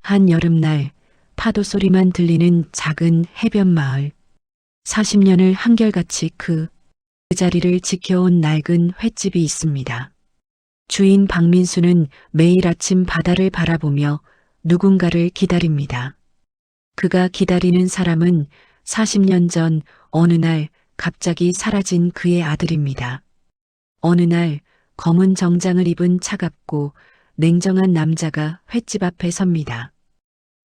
한 여름날 파도 소리만 들리는 작은 해변 마을. 40년을 한결같이 그 자리를 지켜온 낡은 횟집이 있습니다. 주인 박민수는 매일 아침 바다를 바라보며 누군가를 기다립니다. 그가 기다리는 사람은 40년 전 어느 날 갑자기 사라진 그의 아들입니다. 어느 날 검은 정장을 입은 차갑고 냉정한 남자가 횟집 앞에 섭니다.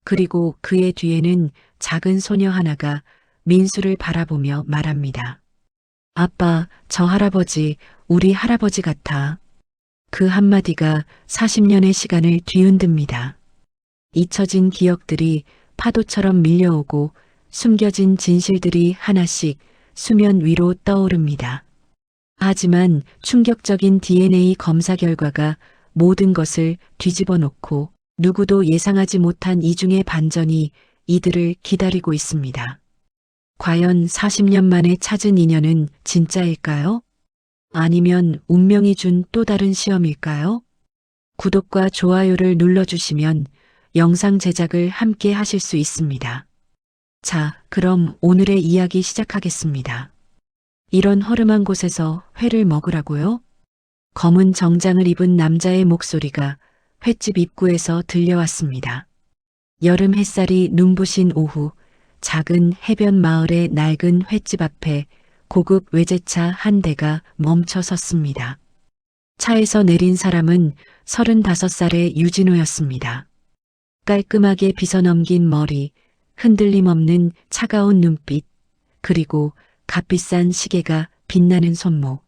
그리고 그의 뒤에는 작은 소녀 하나가 민수를 바라보며 말합니다. 아빠, 저 할아버지, 우리 할아버지 같아. 그 한마디가 40년의 시간을 뒤흔듭니다. 잊혀진 기억들이 파도처럼 밀려오고 숨겨진 진실들이 하나씩 수면 위로 떠오릅니다. 하지만 충격적인 DNA 검사 결과가 모든 것을 뒤집어 놓고 누구도 예상하지 못한 이중의 반전이 이들을 기다리고 있습니다. 과연 40년 만에 찾은 인연은 진짜일까요? 아니면 운명이 준 또 다른 시험일까요? 구독과 좋아요를 눌러주시면 영상 제작을 함께 하실 수 있습니다. 자, 그럼 오늘의 이야기 시작하겠습니다. 이런 허름한 곳에서 회를 먹으라고요? 검은 정장을 입은 남자의 목소리가 횟집 입구에서 들려왔습니다. 여름 햇살이 눈부신 오후, 작은 해변 마을의 낡은 횟집 앞에 고급 외제차 한 대가 멈춰 섰습니다. 차에서 내린 사람은 35살의 유진호였습니다. 깔끔하게 빗어넘긴 머리, 흔들림 없는 차가운 눈빛, 그리고 값비싼 시계가 빛나는 손목.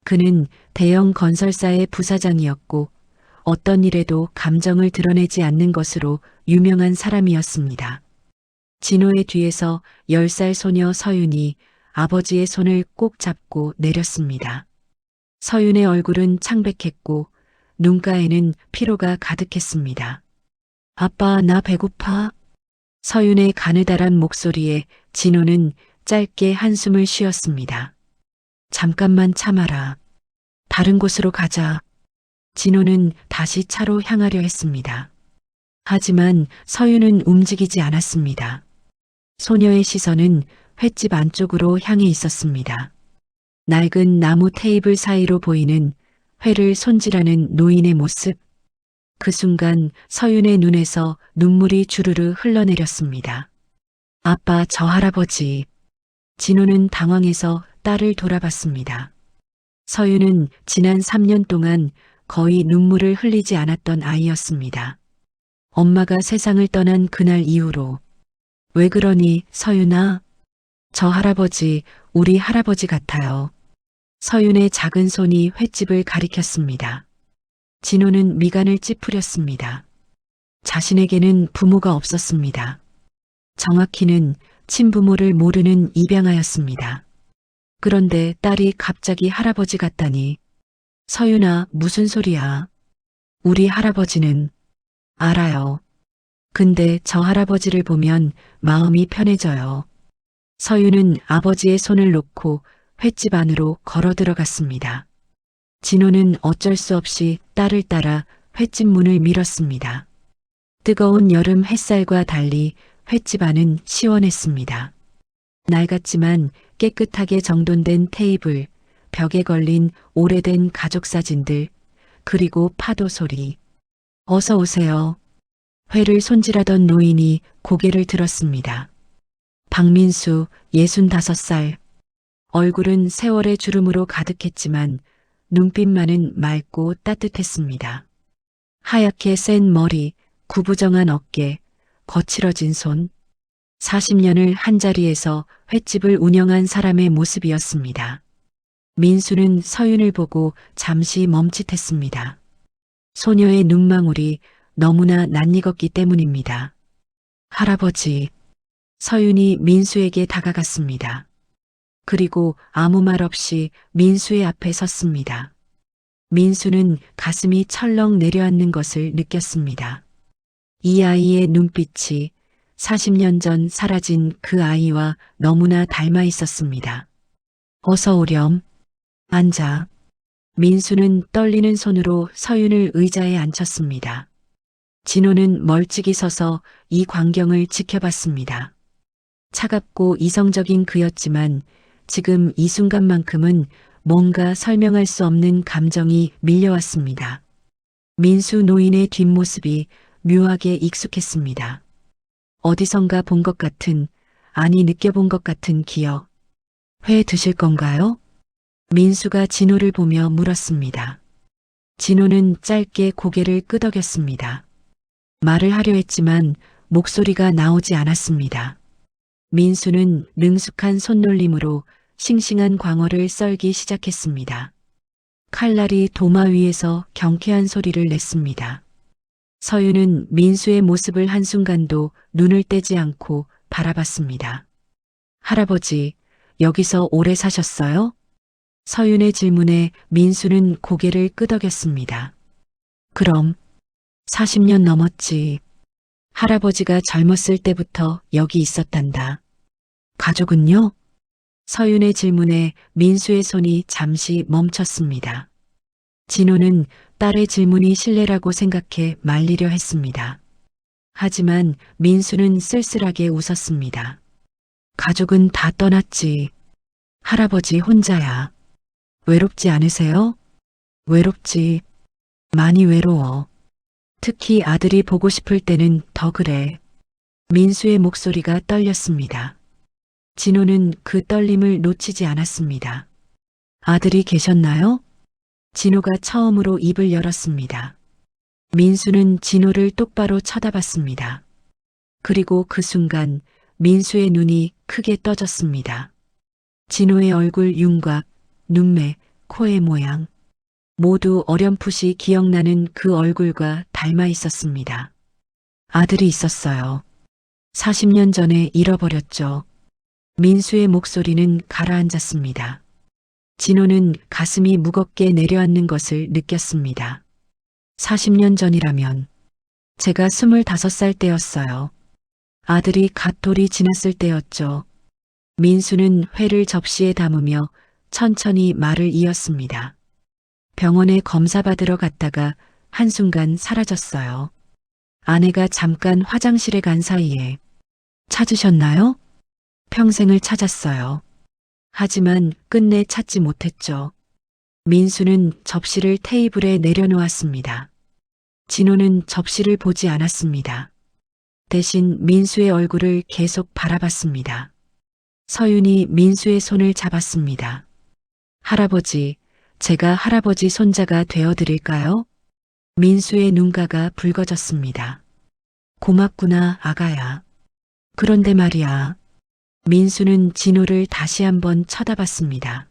그는 대형 건설사의 부사장이었고 어떤 일에도 감정을 드러내지 않는 것으로 유명한 사람이었습니다. 진호의 뒤에서 10살 소녀 서윤이 아버지의 손을 꼭 잡고 내렸습니다. 서윤의 얼굴은 창백했고 눈가에는 피로가 가득했습니다. 아빠, 나 배고파. 서윤의 가느다란 목소리에 진호는 짧게 한숨을 쉬었습니다. 잠깐만 참아라. 다른 곳으로 가자. 진호는 다시 차로 향하려 했습니다. 하지만 서윤은 움직이지 않았습니다. 소녀의 시선은 횟집 안쪽으로 향해 있었습니다. 낡은 나무 테이블 사이로 보이는 회를 손질하는 노인의 모습. 그 순간 서윤의 눈에서 눈물이 주르르 흘러내렸습니다. 아빠, 저 할아버지. 진호는 당황해서 딸을 돌아봤습니다. 서윤은 지난 3년 동안 거의 눈물을 흘리지 않았던 아이였습니다. 엄마가 세상을 떠난 그날 이후로. 왜 그러니, 서윤아? 저 할아버지, 우리 할아버지 같아요. 서윤의 작은 손이 횟집을 가리켰습니다. 진호는 미간을 찌푸렸습니다. 자신에게는 부모가 없었습니다. 정확히는 친부모를 모르는 입양아였습니다. 그런데 딸이 갑자기 할아버지 같다니. 서윤아, 무슨 소리야? 우리 할아버지는. 알아요. 근데 저 할아버지를 보면 마음이 편해져요. 서윤은 아버지의 손을 놓고 횟집 안으로 걸어 들어갔습니다. 진호는 어쩔 수 없이 딸을 따라 횟집 문을 밀었습니다. 뜨거운 여름 햇살과 달리 횟집 안은 시원했습니다. 낡았지만 깨끗하게 정돈된 테이블, 벽에 걸린 오래된 가족 사진들, 그리고 파도 소리. 어서 오세요. 회를 손질하던 노인이 고개를 들었습니다. 박민수, 65살. 얼굴은 세월의 주름으로 가득했지만 눈빛만은 맑고 따뜻했습니다. 하얗게 센 머리, 구부정한 어깨, 거칠어진 손. 40년을 한자리에서 횟집을 운영한 사람의 모습이었습니다. 민수는 서윤을 보고 잠시 멈칫했습니다. 소녀의 눈망울이 너무나 낯익었기 때문입니다. 할아버지. 서윤이 민수에게 다가갔습니다. 그리고 아무 말 없이 민수의 앞에 섰습니다. 민수는 가슴이 철렁 내려앉는 것을 느꼈습니다. 이 아이의 눈빛이 40년 전 사라진 그 아이와 너무나 닮아 있었습니다. 어서 오렴. 앉아. 민수는 떨리는 손으로 서윤을 의자에 앉혔습니다. 진호는 멀찍이 서서 이 광경을 지켜봤습니다. 차갑고 이성적인 그였지만 지금 이 순간만큼은 뭔가 설명할 수 없는 감정이 밀려왔습니다. 민수 노인의 뒷모습이 묘하게 익숙했습니다. 어디선가 본 것 같은, 아니 느껴본 것 같은 기억. 회 드실 건가요? 민수가 진호를 보며 물었습니다. 진호는 짧게 고개를 끄덕였습니다. 말을 하려 했지만 목소리가 나오지 않았습니다. 민수는 능숙한 손놀림으로 싱싱한 광어를 썰기 시작했습니다. 칼날이 도마 위에서 경쾌한 소리를 냈습니다. 서윤은 민수의 모습을 한순간도 눈을 떼지 않고 바라봤습니다. 할아버지, 여기서 오래 사셨어요? 서윤의 질문에 민수는 고개를 끄덕였습니다. 그럼 40년 넘었지. 할아버지가 젊었을 때부터 여기 있었단다. 가족은요? 서윤의 질문에 민수의 손이 잠시 멈췄습니다. 진호는 딸의 질문이 실례라고 생각해 말리려 했습니다. 하지만 민수는 쓸쓸하게 웃었습니다. 가족은 다 떠났지. 할아버지 혼자야. 외롭지 않으세요? 외롭지. 많이 외로워. 특히 아들이 보고 싶을 때는 더 그래. 민수의 목소리가 떨렸습니다. 진호는 그 떨림을 놓치지 않았습니다. 아들이 계셨나요? 진호가 처음으로 입을 열었습니다. 민수는 진호를 똑바로 쳐다봤습니다. 그리고 그 순간 민수의 눈이 크게 떠졌습니다. 진호의 얼굴 윤곽, 눈매, 코의 모양 모두 어렴풋이 기억나는 그 얼굴과 닮아 있었습니다. 아들이 있었어요. 40년 전에 잃어버렸죠. 민수의 목소리는 가라앉았습니다. 진호는 가슴이 무겁게 내려앉는 것을 느꼈습니다. 40년 전이라면 제가 25살 때였어요. 아들이 갓 돌이 지났을 때였죠. 민수는 회를 접시에 담으며 천천히 말을 이었습니다. 병원에 검사 받으러 갔다가 한순간 사라졌어요. 아내가 잠깐 화장실에 간 사이에. 찾으셨나요? 평생을 찾았어요. 하지만 끝내 찾지 못했죠. 민수는 접시를 테이블에 내려놓았습니다. 진호는 접시를 보지 않았습니다. 대신 민수의 얼굴을 계속 바라봤습니다. 서윤이 민수의 손을 잡았습니다. 할아버지, 제가 할아버지 손자가 되어드릴까요? 민수의 눈가가 붉어졌습니다. 고맙구나, 아가야. 그런데 말이야. 민수는 진호를 다시 한번 쳐다봤습니다.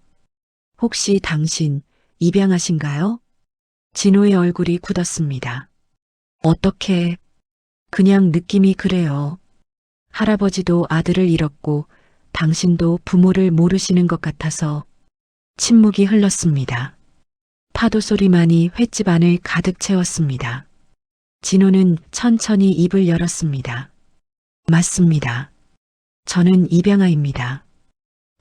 혹시 당신 입양하신가요? 진호의 얼굴이 굳었습니다. 어떻게? 그냥 느낌이 그래요. 할아버지도 아들을 잃었고 당신도 부모를 모르시는 것 같아서. 침묵이 흘렀습니다. 파도 소리만이 횟집 안을 가득 채웠습니다. 진호는 천천히 입을 열었습니다. 맞습니다. 저는 입양아입니다.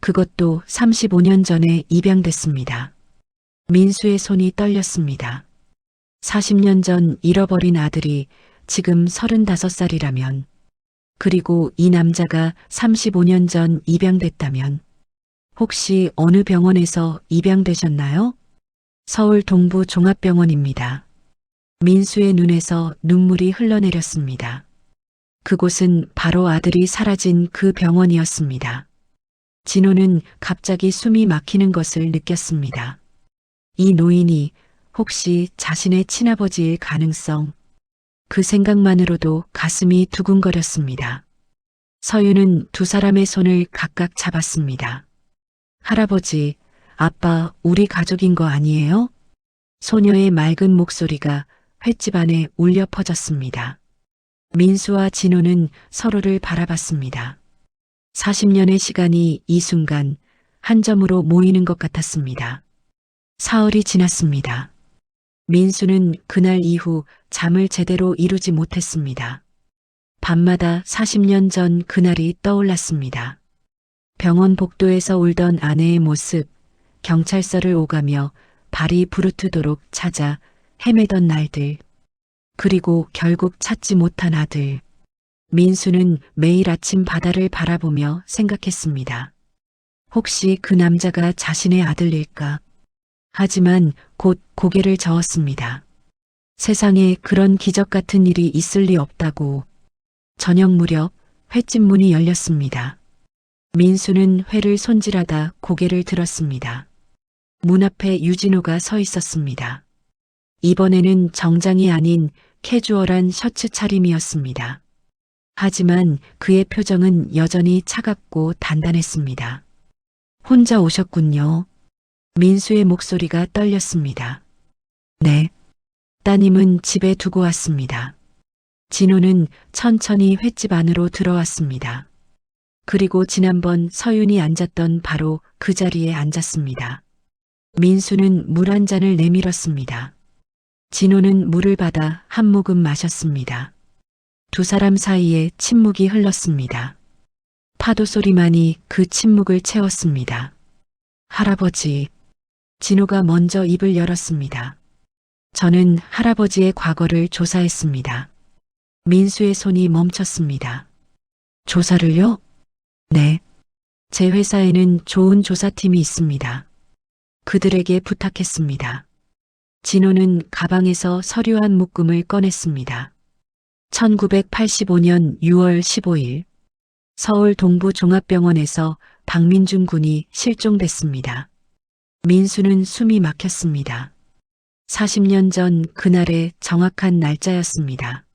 그것도 35년 전에 입양됐습니다. 민수의 손이 떨렸습니다. 40년 전 잃어버린 아들이 지금 35살이라면, 그리고 이 남자가 35년 전 입양됐다면, 혹시 어느 병원에서 입양되셨나요? 서울 동부 종합병원입니다. 민수의 눈에서 눈물이 흘러내렸습니다. 그곳은 바로 아들이 사라진 그 병원이었습니다. 진호는 갑자기 숨이 막히는 것을 느꼈습니다. 이 노인이 혹시 자신의 친아버지일 가능성, 그 생각만으로도 가슴이 두근거렸습니다. 서윤은 두 사람의 손을 각각 잡았습니다. 할아버지, 아빠, 우리 가족인 거 아니에요? 소녀의 맑은 목소리가 횟집 안에 울려 퍼졌습니다. 민수와 진호는 서로를 바라봤습니다. 40년의 시간이 이 순간 한 점으로 모이는 것 같았습니다. 사흘이 지났습니다. 민수는 그날 이후 잠을 제대로 이루지 못했습니다. 밤마다 40년 전 그날이 떠올랐습니다. 병원 복도에서 울던 아내의 모습, 경찰서를 오가며 발이 부르트도록 찾아 헤매던 날들. 그리고 결국 찾지 못한 아들. 민수는 매일 아침 바다를 바라보며 생각했습니다. 혹시 그 남자가 자신의 아들일까? 하지만 곧 고개를 저었습니다. 세상에 그런 기적 같은 일이 있을 리 없다고. 저녁 무렵 횟집 문이 열렸습니다. 민수는 회를 손질하다 고개를 들었습니다. 문 앞에 유진호가 서 있었습니다. 이번에는 정장이 아닌 캐주얼한 셔츠 차림이었습니다. 하지만 그의 표정은 여전히 차갑고 단단했습니다. 혼자 오셨군요. 민수의 목소리가 떨렸습니다. 네. 따님은 집에 두고 왔습니다. 진호는 천천히 횟집 안으로 들어왔습니다. 그리고 지난번 서윤이 앉았던 바로 그 자리에 앉았습니다. 민수는 물 한 잔을 내밀었습니다. 진호는 물을 받아 한 모금 마셨습니다. 두 사람 사이에 침묵이 흘렀습니다. 파도 소리만이 그 침묵을 채웠습니다. 할아버지. 진호가 먼저 입을 열었습니다. 저는 할아버지의 과거를 조사했습니다. 민수의 손이 멈췄습니다. 조사를요? 네. 제 회사에는 좋은 조사팀이 있습니다. 그들에게 부탁했습니다. 진호는 가방에서 서류 한 묶음을 꺼냈습니다. 1985년 6월 15일 서울 동부종합병원에서 박민준 군이 실종됐습니다. 민수는 숨이 막혔습니다. 40년 전 그날의 정확한 날짜였습니다.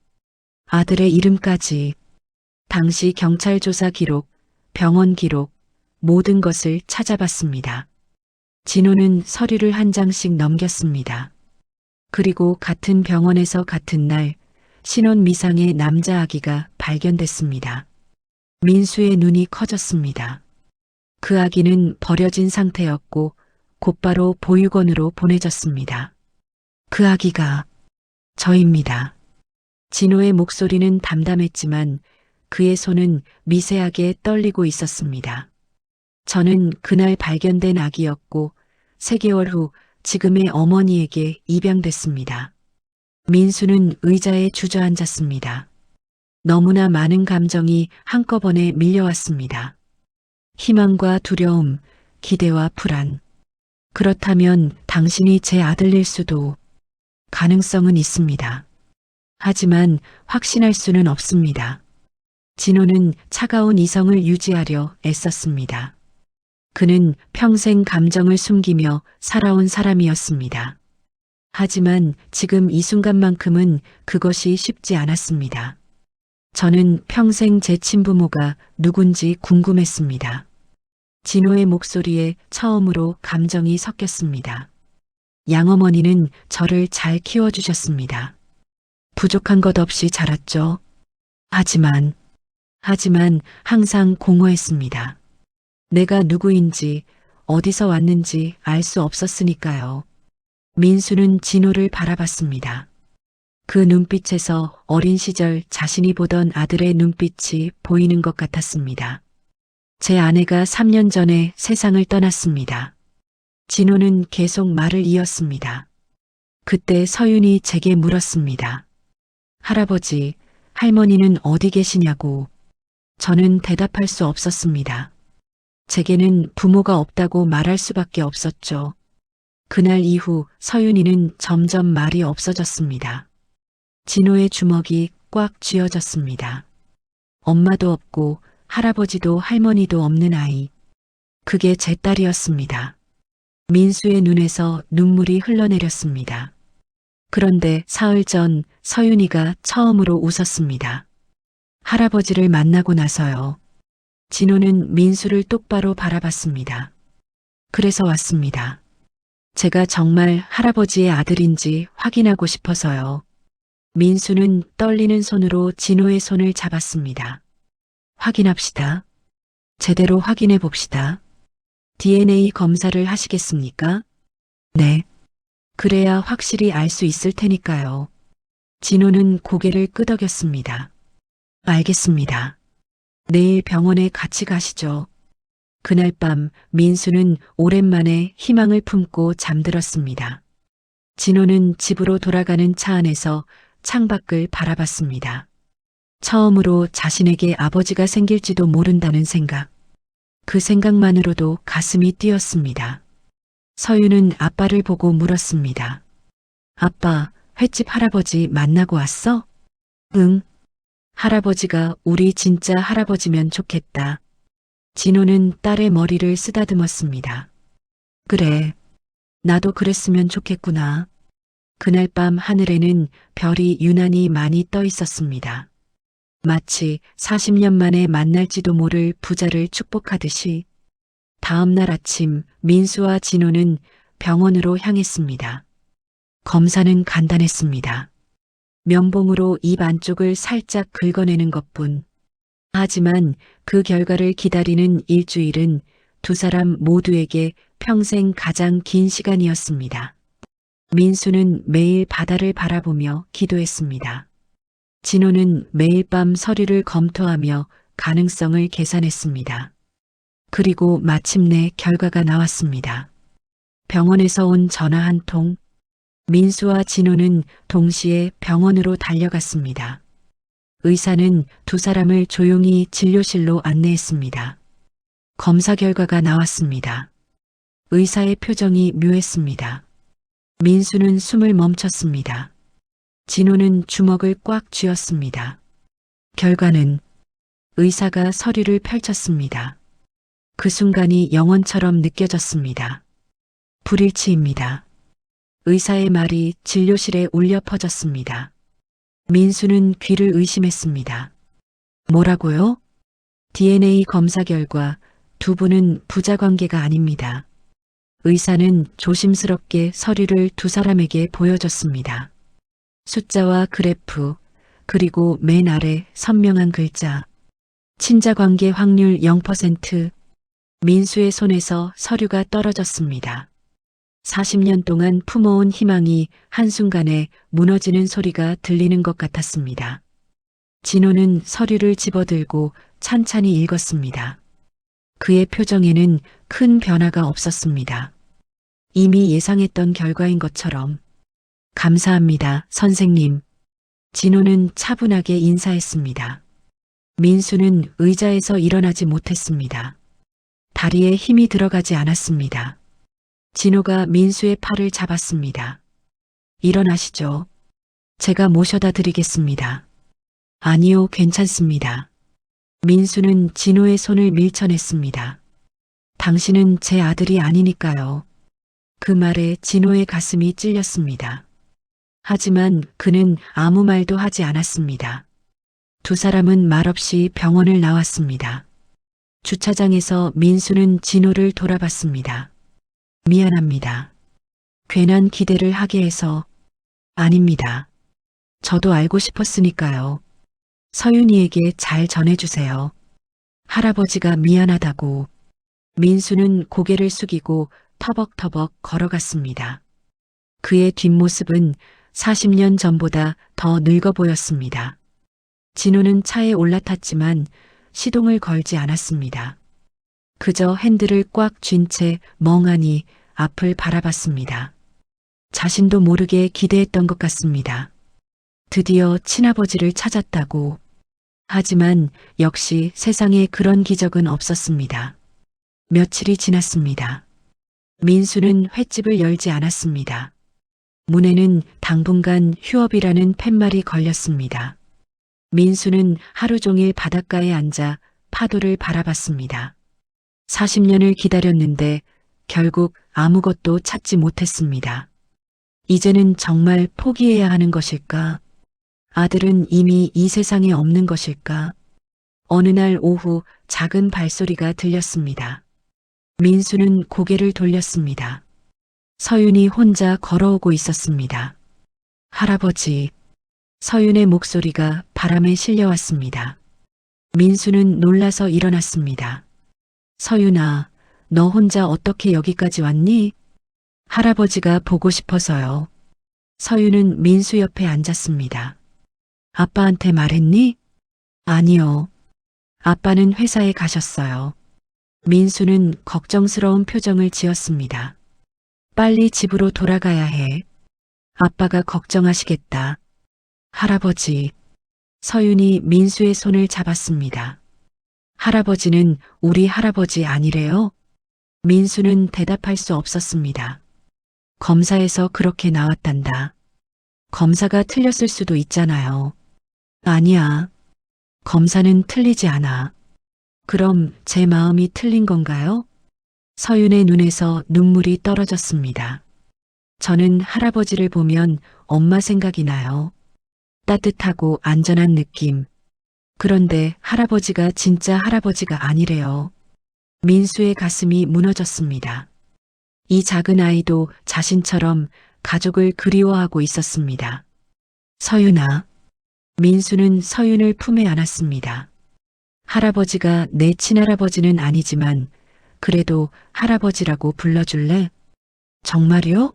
아들의 이름까지, 당시 경찰 조사 기록, 병원 기록, 모든 것을 찾아봤습니다. 진호는 서류를 한 장씩 넘겼습니다. 그리고 같은 병원에서 같은 날 신혼 미상의 남자 아기가 발견됐습니다. 민수의 눈이 커졌습니다. 그 아기는 버려진 상태였고 곧바로 보육원으로 보내졌습니다. 그 아기가 저입니다. 진호의 목소리는 담담했지만 그의 손은 미세하게 떨리고 있었습니다. 저는 그날 발견된 아기였고 3개월 후 지금의 어머니에게 입양됐습니다. 민수는 의자에 주저앉았습니다. 너무나 많은 감정이 한꺼번에 밀려왔습니다. 희망과 두려움, 기대와 불안. 그렇다면 당신이 제 아들일 수도. 가능성은 있습니다. 하지만 확신할 수는 없습니다. 진호는 차가운 이성을 유지하려 애썼습니다. 그는 평생 감정을 숨기며 살아온 사람이었습니다. 하지만 지금 이 순간만큼은 그것이 쉽지 않았습니다. 저는 평생 제 친부모가 누군지 궁금했습니다. 진호의 목소리에 처음으로 감정이 섞였습니다. 양어머니는 저를 잘 키워주셨습니다. 부족한 것 없이 자랐죠. 하지만 항상 공허했습니다. 내가 누구인지, 어디서 왔는지 알 수 없었으니까요. 민수는 진호를 바라봤습니다. 그 눈빛에서 어린 시절 자신이 보던 아들의 눈빛이 보이는 것 같았습니다. 제 아내가 3년 전에 세상을 떠났습니다. 진호는 계속 말을 이었습니다. 그때 서윤이 제게 물었습니다. 할아버지, 할머니는 어디 계시냐고. 저는 대답할 수 없었습니다. 제게는 부모가 없다고 말할 수밖에 없었죠. 그날 이후 서윤이는 점점 말이 없어졌습니다. 진호의 주먹이 꽉 쥐어졌습니다. 엄마도 없고 할아버지도 할머니도 없는 아이. 그게 제 딸이었습니다. 민수의 눈에서 눈물이 흘러내렸습니다. 그런데 사흘 전 서윤이가 처음으로 웃었습니다. 할아버지를 만나고 나서요. 진호는 민수를 똑바로 바라봤습니다. 그래서 왔습니다. 제가 정말 할아버지의 아들인지 확인하고 싶어서요. 민수는 떨리는 손으로 진호의 손을 잡았습니다. 확인합시다. 제대로 확인해 봅시다. DNA 검사를 하시겠습니까? 네. 그래야 확실히 알 수 있을 테니까요. 진호는 고개를 끄덕였습니다. 알겠습니다. 내일 병원에 같이 가시죠. 그날 밤 민수는 오랜만에 희망을 품고 잠들었습니다. 진호는 집으로 돌아가는 차 안에서 창밖을 바라봤습니다. 처음으로 자신에게 아버지가 생길지도 모른다는 생각. 그 생각만으로도 가슴이 뛰었습니다. 서유는 아빠를 보고 물었습니다. 아빠, 횟집 할아버지 만나고 왔어? 응. 할아버지가 우리 진짜 할아버지면 좋겠다. 진호는 딸의 머리를 쓰다듬었습니다. 그래. 나도 그랬으면 좋겠구나. 그날 밤 하늘에는 별이 유난히 많이 떠 있었습니다. 마치 40년 만에 만날지도 모를 부자를 축복하듯이. 다음 날 아침 민수와 진호는 병원으로 향했습니다. 검사는 간단했습니다. 면봉으로 입 안쪽을 살짝 긁어내는 것뿐. 하지만 그 결과를 기다리는 일주일은 두 사람 모두에게 평생 가장 긴 시간이었습니다. 민수는 매일 바다를 바라보며 기도했습니다. 진호는 매일 밤 서류를 검토하며 가능성을 계산했습니다. 그리고 마침내 결과가 나왔습니다. 병원에서 온 전화 한 통. 민수와 진호는 동시에 병원으로 달려갔습니다. 의사는 두 사람을 조용히 진료실로 안내했습니다. 검사 결과가 나왔습니다. 의사의 표정이 묘했습니다. 민수는 숨을 멈췄습니다. 진호는 주먹을 꽉 쥐었습니다. 결과는 의사가 서류를 펼쳤습니다. 그 순간이 영원처럼 느껴졌습니다. 불일치입니다. 의사의 말이 진료실에 울려 퍼졌습니다. 민수는 귀를 의심했습니다. 뭐라고요? DNA 검사 결과 두 분은 부자 관계가 아닙니다. 의사는 조심스럽게 서류를 두 사람에게 보여줬습니다. 숫자와 그래프, 그리고 맨 아래 선명한 글자. 친자 관계 확률 0%. 민수의 손에서 서류가 떨어졌습니다. 40년 동안 품어온 희망이 한순간에 무너지는 소리가 들리는 것 같았습니다. 진호는 서류를 집어들고 찬찬히 읽었습니다. 그의 표정에는 큰 변화가 없었습니다. 이미 예상했던 결과인 것처럼. 감사합니다, 선생님. 진호는 차분하게 인사했습니다. 민수는 의자에서 일어나지 못했습니다. 다리에 힘이 들어가지 않았습니다. 진호가 민수의 팔을 잡았습니다. 일어나시죠. 제가 모셔다 드리겠습니다. 아니요, 괜찮습니다. 민수는 진호의 손을 밀쳐냈습니다. 당신은 제 아들이 아니니까요. 그 말에 진호의 가슴이 찔렸습니다. 하지만 그는 아무 말도 하지 않았습니다. 두 사람은 말없이 병원을 나왔습니다. 주차장에서 민수는 진호를 돌아봤습니다. 미안합니다. 괜한 기대를 하게 해서. 아닙니다. 저도 알고 싶었으니까요. 서윤이에게 잘 전해주세요. 할아버지가 미안하다고. 민수는 고개를 숙이고 터벅터벅 걸어갔습니다. 그의 뒷모습은 40년 전보다 더 늙어 보였습니다. 진호는 차에 올라탔지만 시동을 걸지 않았습니다. 그저 핸들을 꽉 쥔 채 멍하니 앞을 바라봤습니다. 자신도 모르게 기대했던 것 같습니다. 드디어 친아버지를 찾았다고. 하지만 역시 세상에 그런 기적은 없었습니다. 며칠이 지났습니다. 민수는 횟집을 열지 않았습니다. 문에는 당분간 휴업이라는 팻말이 걸렸습니다. 민수는 하루 종일 바닷가에 앉아 파도를 바라봤습니다. 40년을 기다렸는데 결국 아무것도 찾지 못했습니다. 이제는 정말 포기해야 하는 것일까? 아들은 이미 이 세상에 없는 것일까? 어느 날 오후 작은 발소리가 들렸습니다. 민수는 고개를 돌렸습니다. 서윤이 혼자 걸어오고 있었습니다. 할아버지. 서윤의 목소리가 바람에 실려왔습니다. 민수는 놀라서 일어났습니다. 서윤아, 너 혼자 어떻게 여기까지 왔니? 할아버지가 보고 싶어서요. 서윤은 민수 옆에 앉았습니다. 아빠한테 말했니? 아니요. 아빠는 회사에 가셨어요. 민수는 걱정스러운 표정을 지었습니다. 빨리 집으로 돌아가야 해. 아빠가 걱정하시겠다. 할아버지. 서윤이 민수의 손을 잡았습니다. 할아버지는 우리 할아버지 아니래요? 민수는 대답할 수 없었습니다. 검사에서 그렇게 나왔단다. 검사가 틀렸을 수도 있잖아요. 아니야. 검사는 틀리지 않아. 그럼 제 마음이 틀린 건가요? 서윤의 눈에서 눈물이 떨어졌습니다. 저는 할아버지를 보면 엄마 생각이 나요. 따뜻하고 안전한 느낌. 그런데 할아버지가 진짜 할아버지가 아니래요. 민수의 가슴이 무너졌습니다. 이 작은 아이도 자신처럼 가족을 그리워하고 있었습니다. 서윤아. 민수는 서윤을 품에 안았습니다. 할아버지가 내 친할아버지는 아니지만 그래도 할아버지라고 불러줄래? 정말요?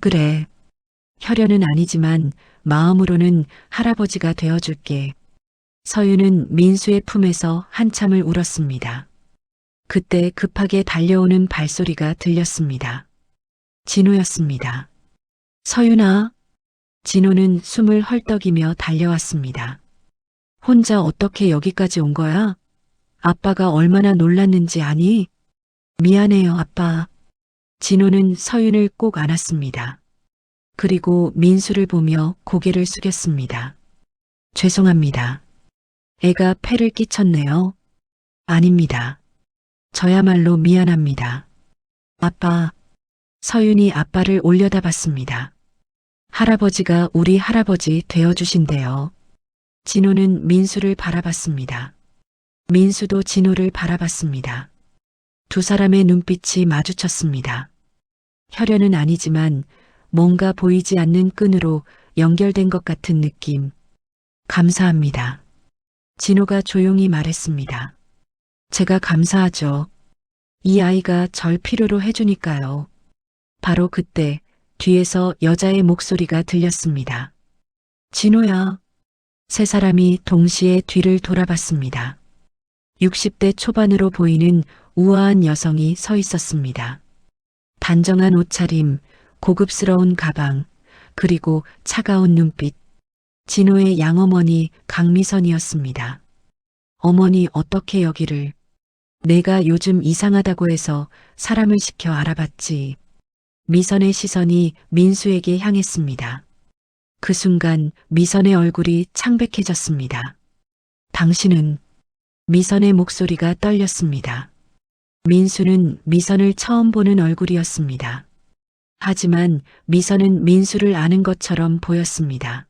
그래. 혈연은 아니지만 마음으로는 할아버지가 되어줄게. 서윤은 민수의 품에서 한참을 울었습니다. 그때 급하게 달려오는 발소리가 들렸습니다. 진호였습니다. 서윤아. 진호는 숨을 헐떡이며 달려왔습니다. 혼자 어떻게 여기까지 온 거야? 아빠가 얼마나 놀랐는지 아니? 미안해요, 아빠. 진호는 서윤을 꼭 안았습니다. 그리고 민수를 보며 고개를 숙였습니다. 죄송합니다. 애가 폐를 끼쳤네요. 아닙니다. 저야말로 미안합니다. 아빠. 서윤이 아빠를 올려다봤습니다. 할아버지가 우리 할아버지 되어주신대요. 진호는 민수를 바라봤습니다. 민수도 진호를 바라봤습니다. 두 사람의 눈빛이 마주쳤습니다. 혈연은 아니지만 뭔가 보이지 않는 끈으로 연결된 것 같은 느낌. 감사합니다. 진호가 조용히 말했습니다. 제가 감사하죠. 이 아이가 절 필요로 해주니까요. 바로 그때 뒤에서 여자의 목소리가 들렸습니다. 진호야. 세 사람이 동시에 뒤를 돌아봤습니다. 60대 초반으로 보이는 우아한 여성이 서 있었습니다. 단정한 옷차림, 고급스러운 가방, 그리고 차가운 눈빛. 진호의 양어머니 강미선이었습니다. 어머니 어떻게 여기를? 내가 요즘 이상하다고 해서 사람을 시켜 알아봤지. 미선의 시선이 민수에게 향했습니다. 그 순간 미선의 얼굴이 창백해졌습니다. 당신은? 미선의 목소리가 떨렸습니다. 민수는 미선을 처음 보는 얼굴이었습니다. 하지만 미선은 민수를 아는 것처럼 보였습니다.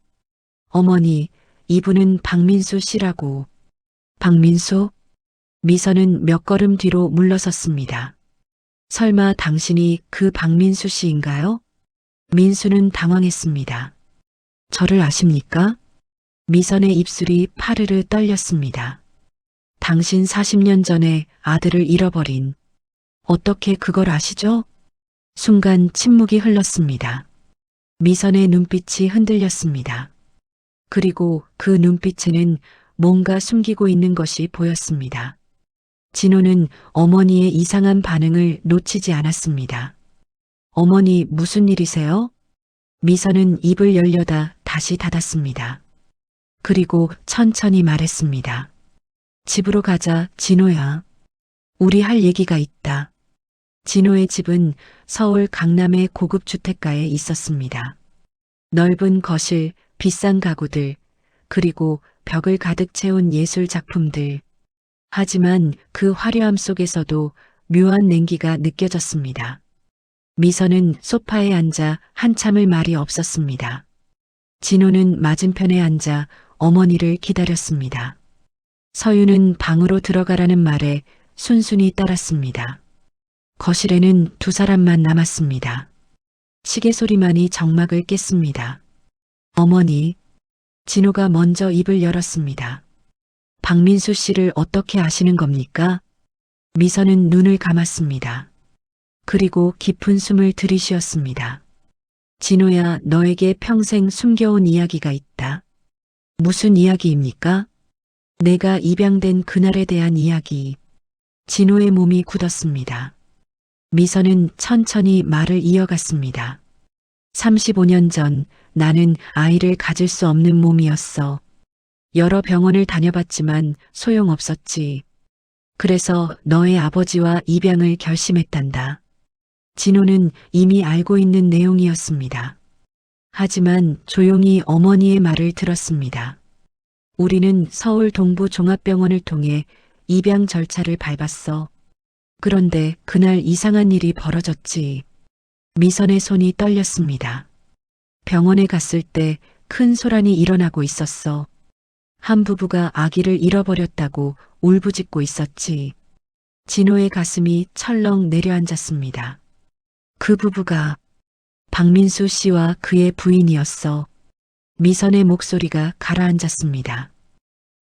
어머니, 이분은 박민수 씨라고. 박민수? 미선은 몇 걸음 뒤로 물러섰습니다. 설마 당신이 그 박민수 씨인가요? 민수는 당황했습니다. 저를 아십니까? 미선의 입술이 파르르 떨렸습니다. 당신 40년 전에 아들을 잃어버린. 어떻게 그걸 아시죠? 순간 침묵이 흘렀습니다. 미선의 눈빛이 흔들렸습니다. 그리고 그 눈빛에는 뭔가 숨기고 있는 것이 보였습니다. 진호는 어머니의 이상한 반응을 놓치지 않았습니다. 어머니 무슨 일이세요? 미선은 입을 열려다 다시 닫았습니다. 그리고 천천히 말했습니다. 집으로 가자, 진호야. 우리 할 얘기가 있다. 진호의 집은 서울 강남의 고급 주택가에 있었습니다. 넓은 거실, 비싼 가구들, 그리고 벽을 가득 채운 예술 작품들. 하지만 그 화려함 속에서도 묘한 냉기가 느껴졌습니다. 미선은 소파에 앉아 한참을 말이 없었습니다. 진호는 맞은편에 앉아 어머니를 기다렸습니다. 서윤은 방으로 들어가라는 말에 순순히 따랐습니다. 거실에는 두 사람만 남았습니다. 시계 소리만이 정막을 깼습니다. 어머니, 진호가 먼저 입을 열었습니다. 박민수 씨를 어떻게 아시는 겁니까? 미선은 눈을 감았습니다. 그리고 깊은 숨을 들이쉬었습니다. 진호야, 너에게 평생 숨겨온 이야기가 있다. 무슨 이야기입니까? 내가 입양된 그날에 대한 이야기. 진호의 몸이 굳었습니다. 미선은 천천히 말을 이어갔습니다. 35년 전 나는 아이를 가질 수 없는 몸이었어. 여러 병원을 다녀봤지만 소용없었지. 그래서 너의 아버지와 입양을 결심했단다. 진호는 이미 알고 있는 내용이었습니다. 하지만 조용히 어머니의 말을 들었습니다. 우리는 서울 동부 종합병원을 통해 입양 절차를 밟았어. 그런데 그날 이상한 일이 벌어졌지. 미선의 손이 떨렸습니다. 병원에 갔을 때 큰 소란이 일어나고 있었어. 한 부부가 아기를 잃어버렸다고 울부짖고 있었지. 진호의 가슴이 철렁 내려앉았습니다. 그 부부가 박민수 씨와 그의 부인이었어. 미선의 목소리가 가라앉았습니다.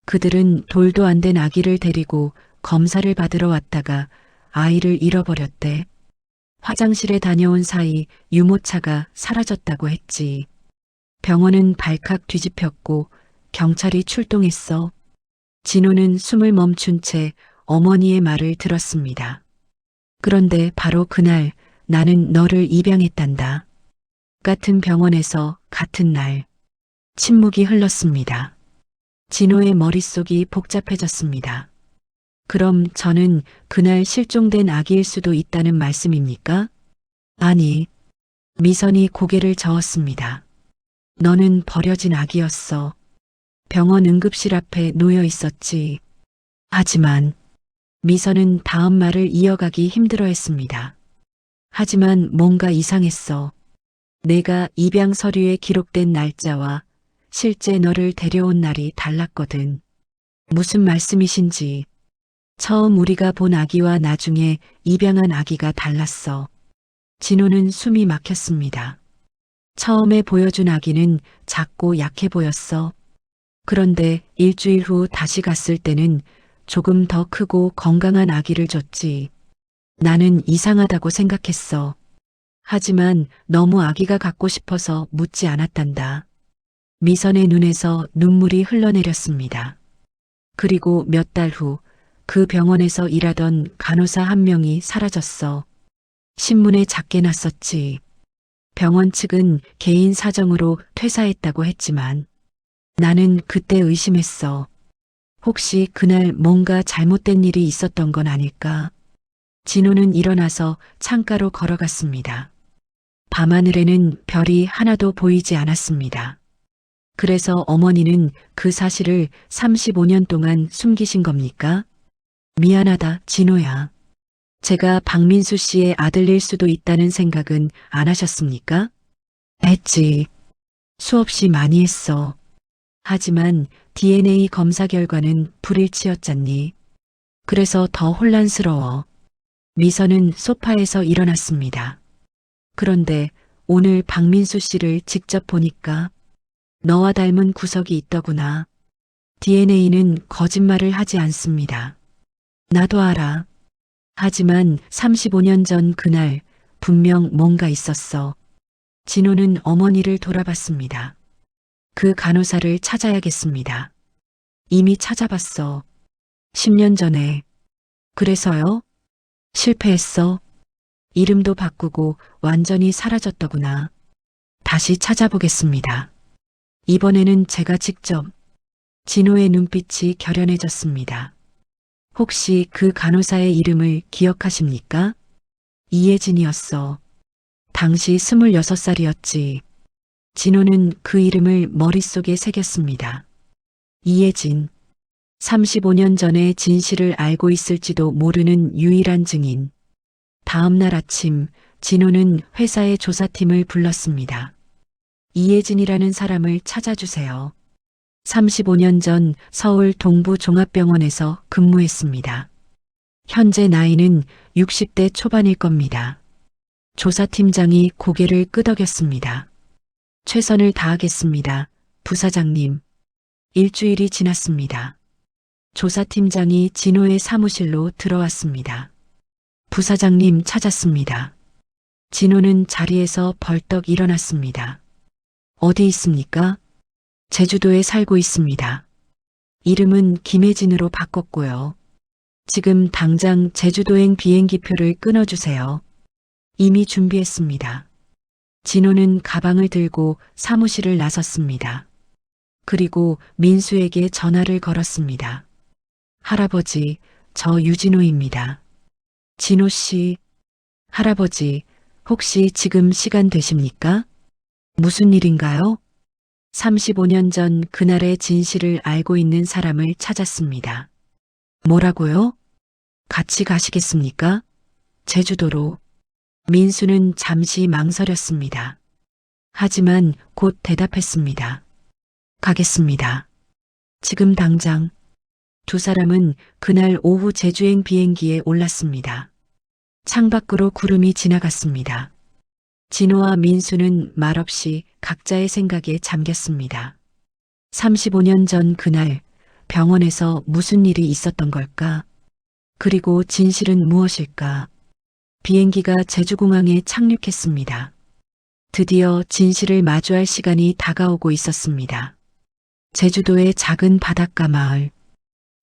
그들은 돌도 안 된 아기를 데리고 검사를 받으러 왔다가 아이를 잃어버렸대. 화장실에 다녀온 사이 유모차가 사라졌다고 했지. 병원은 발칵 뒤집혔고 경찰이 출동했어. 진호는 숨을 멈춘 채 어머니의 말을 들었습니다. 그런데 바로 그날 나는 너를 입양했단다. 같은 병원에서 같은 날. 침묵이 흘렀습니다. 진호의 머릿속이 복잡해졌습니다. 그럼 저는 그날 실종된 아기일 수도 있다는 말씀입니까? 아니. 미선이 고개를 저었습니다. 너는 버려진 아기였어. 병원 응급실 앞에 놓여 있었지. 하지만 미선은 다음 말을 이어가기 힘들어했습니다. 하지만 뭔가 이상했어. 내가 입양 서류에 기록된 날짜와 실제 너를 데려온 날이 달랐거든. 무슨 말씀이신지. 처음 우리가 본 아기와 나중에 입양한 아기가 달랐어. 진호는 숨이 막혔습니다. 처음에 보여준 아기는 작고 약해 보였어. 그런데 일주일 후 다시 갔을 때는 조금 더 크고 건강한 아기를 줬지. 나는 이상하다고 생각했어. 하지만 너무 아기가 갖고 싶어서 묻지 않았단다. 미선의 눈에서 눈물이 흘러내렸습니다. 그리고 몇 달 후 그 병원에서 일하던 간호사 한 명이 사라졌어. 신문에 작게 났었지. 병원 측은 개인 사정으로 퇴사했다고 했지만 나는 그때 의심했어. 혹시 그날 뭔가 잘못된 일이 있었던 건 아닐까? 진호는 일어나서 창가로 걸어갔습니다. 밤하늘에는 별이 하나도 보이지 않았습니다. 그래서 어머니는 그 사실을 35년 동안 숨기신 겁니까? 미안하다, 진호야. 제가 박민수 씨의 아들일 수도 있다는 생각은 안 하셨습니까? 했지. 수없이 많이 했어. 하지만 DNA 검사 결과는 불일치였잖니. 그래서 더 혼란스러워. 미선은 소파에서 일어났습니다. 그런데 오늘 박민수 씨를 직접 보니까 너와 닮은 구석이 있더구나. DNA는 거짓말을 하지 않습니다. 나도 알아. 하지만 35년 전 그날 분명 뭔가 있었어. 진호는 어머니를 돌아봤습니다. 그 간호사를 찾아야겠습니다. 이미 찾아봤어. 10년 전에. 그래서요? 실패했어. 이름도 바꾸고 완전히 사라졌더구나. 다시 찾아보겠습니다. 이번에는 제가 직접. 진호의 눈빛이 결연해졌습니다. 혹시 그 간호사의 이름을 기억하십니까? 이예진이었어. 당시 26살이었지. 진호는 그 이름을 머릿속에 새겼습니다. 이예진. 35년 전에 진실을 알고 있을지도 모르는 유일한 증인. 다음 날 아침 진호는 회사의 조사팀을 불렀습니다. 이예진이라는 사람을 찾아주세요. 35년 전 서울 동부 종합병원에서 근무했습니다. 현재 나이는 60대 초반일 겁니다. 조사팀장이 고개를 끄덕였습니다. 최선을 다하겠습니다. 부사장님. 일주일이 지났습니다. 조사팀장이 진호의 사무실로 들어왔습니다. 부사장님 찾았습니다. 진호는 자리에서 벌떡 일어났습니다. 어디 있습니까? 제주도에 살고 있습니다. 이름은 김혜진으로 바꿨고요. 지금 당장 제주도행 비행기표를 끊어주세요. 이미 준비했습니다. 진호는 가방을 들고 사무실을 나섰습니다. 그리고 민수에게 전화를 걸었습니다. 할아버지, 저 유진호입니다. 진호 씨, 할아버지, 혹시 지금 시간 되십니까? 무슨 일인가요? 35년 전 그날의 진실을 알고 있는 사람을 찾았습니다. 뭐라고요? 같이 가시겠습니까? 제주도로. 민수는 잠시 망설였습니다. 하지만 곧 대답했습니다. 가겠습니다. 지금 당장. 두 사람은 그날 오후 제주행 비행기에 올랐습니다. 창밖으로 구름이 지나갔습니다. 진호와 민수는 말없이 각자의 생각에 잠겼습니다. 35년 전 그날 병원에서 무슨 일이 있었던 걸까? 그리고 진실은 무엇일까? 비행기가 제주공항에 착륙했습니다. 드디어 진실을 마주할 시간이 다가오고 있었습니다. 제주도의 작은 바닷가 마을.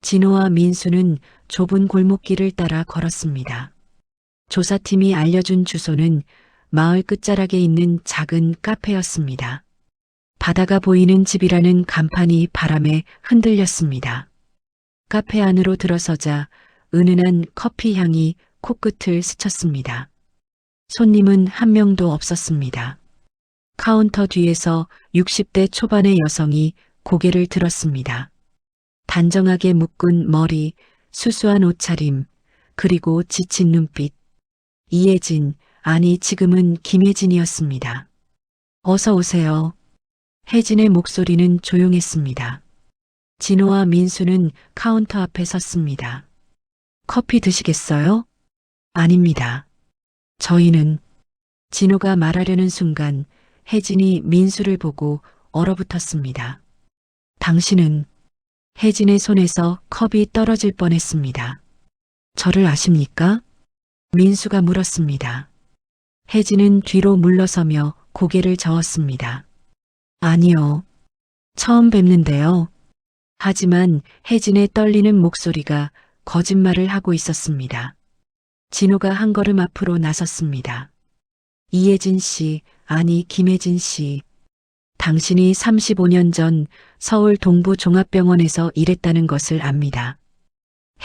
진호와 민수는 좁은 골목길을 따라 걸었습니다. 조사팀이 알려준 주소는 마을 끝자락에 있는 작은 카페였습니다. 바다가 보이는 집이라는 간판이 바람에 흔들렸습니다. 카페 안으로 들어서자 은은한 커피 향이 코끝을 스쳤습니다. 손님은 한 명도 없었습니다. 카운터 뒤에서 60대 초반의 여성이 고개를 들었습니다. 단정하게 묶은 머리, 수수한 옷차림, 그리고 지친 눈빛. 이혜진, 아니 지금은 김혜진이었습니다. 어서 오세요. 혜진의 목소리는 조용했습니다. 진호와 민수는 카운터 앞에 섰습니다. 커피 드시겠어요? 아닙니다. 저희는. 진호가 말하려는 순간 혜진이 민수를 보고 얼어붙었습니다. 당신은. 혜진의 손에서 컵이 떨어질 뻔했습니다. 저를 아십니까? 민수가 물었습니다. 혜진은 뒤로 물러서며 고개를 저었습니다. 아니요. 처음 뵙는데요. 하지만 혜진의 떨리는 목소리가 거짓말을 하고 있었습니다. 진호가 한 걸음 앞으로 나섰습니다. 이혜진 씨, 아니 김혜진 씨. 당신이 35년 전 서울 동부종합병원에서 일했다는 것을 압니다.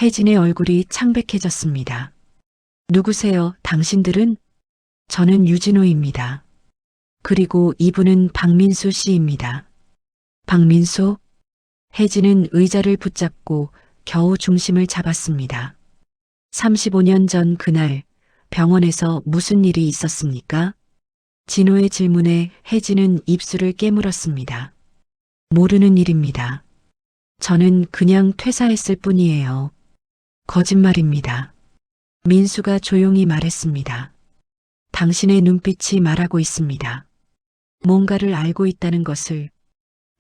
혜진의 얼굴이 창백해졌습니다. 누구세요, 당신들은? 저는 유진호입니다. 그리고 이분은 박민수 씨입니다. 박민수? 혜진은 의자를 붙잡고 겨우 중심을 잡았습니다. 35년 전 그날 병원에서 무슨 일이 있었습니까? 진호의 질문에 혜진은 입술을 깨물었습니다. 모르는 일입니다. 저는 그냥 퇴사했을 뿐이에요. 거짓말입니다. 민수가 조용히 말했습니다. 당신의 눈빛이 말하고 있습니다. 뭔가를 알고 있다는 것을.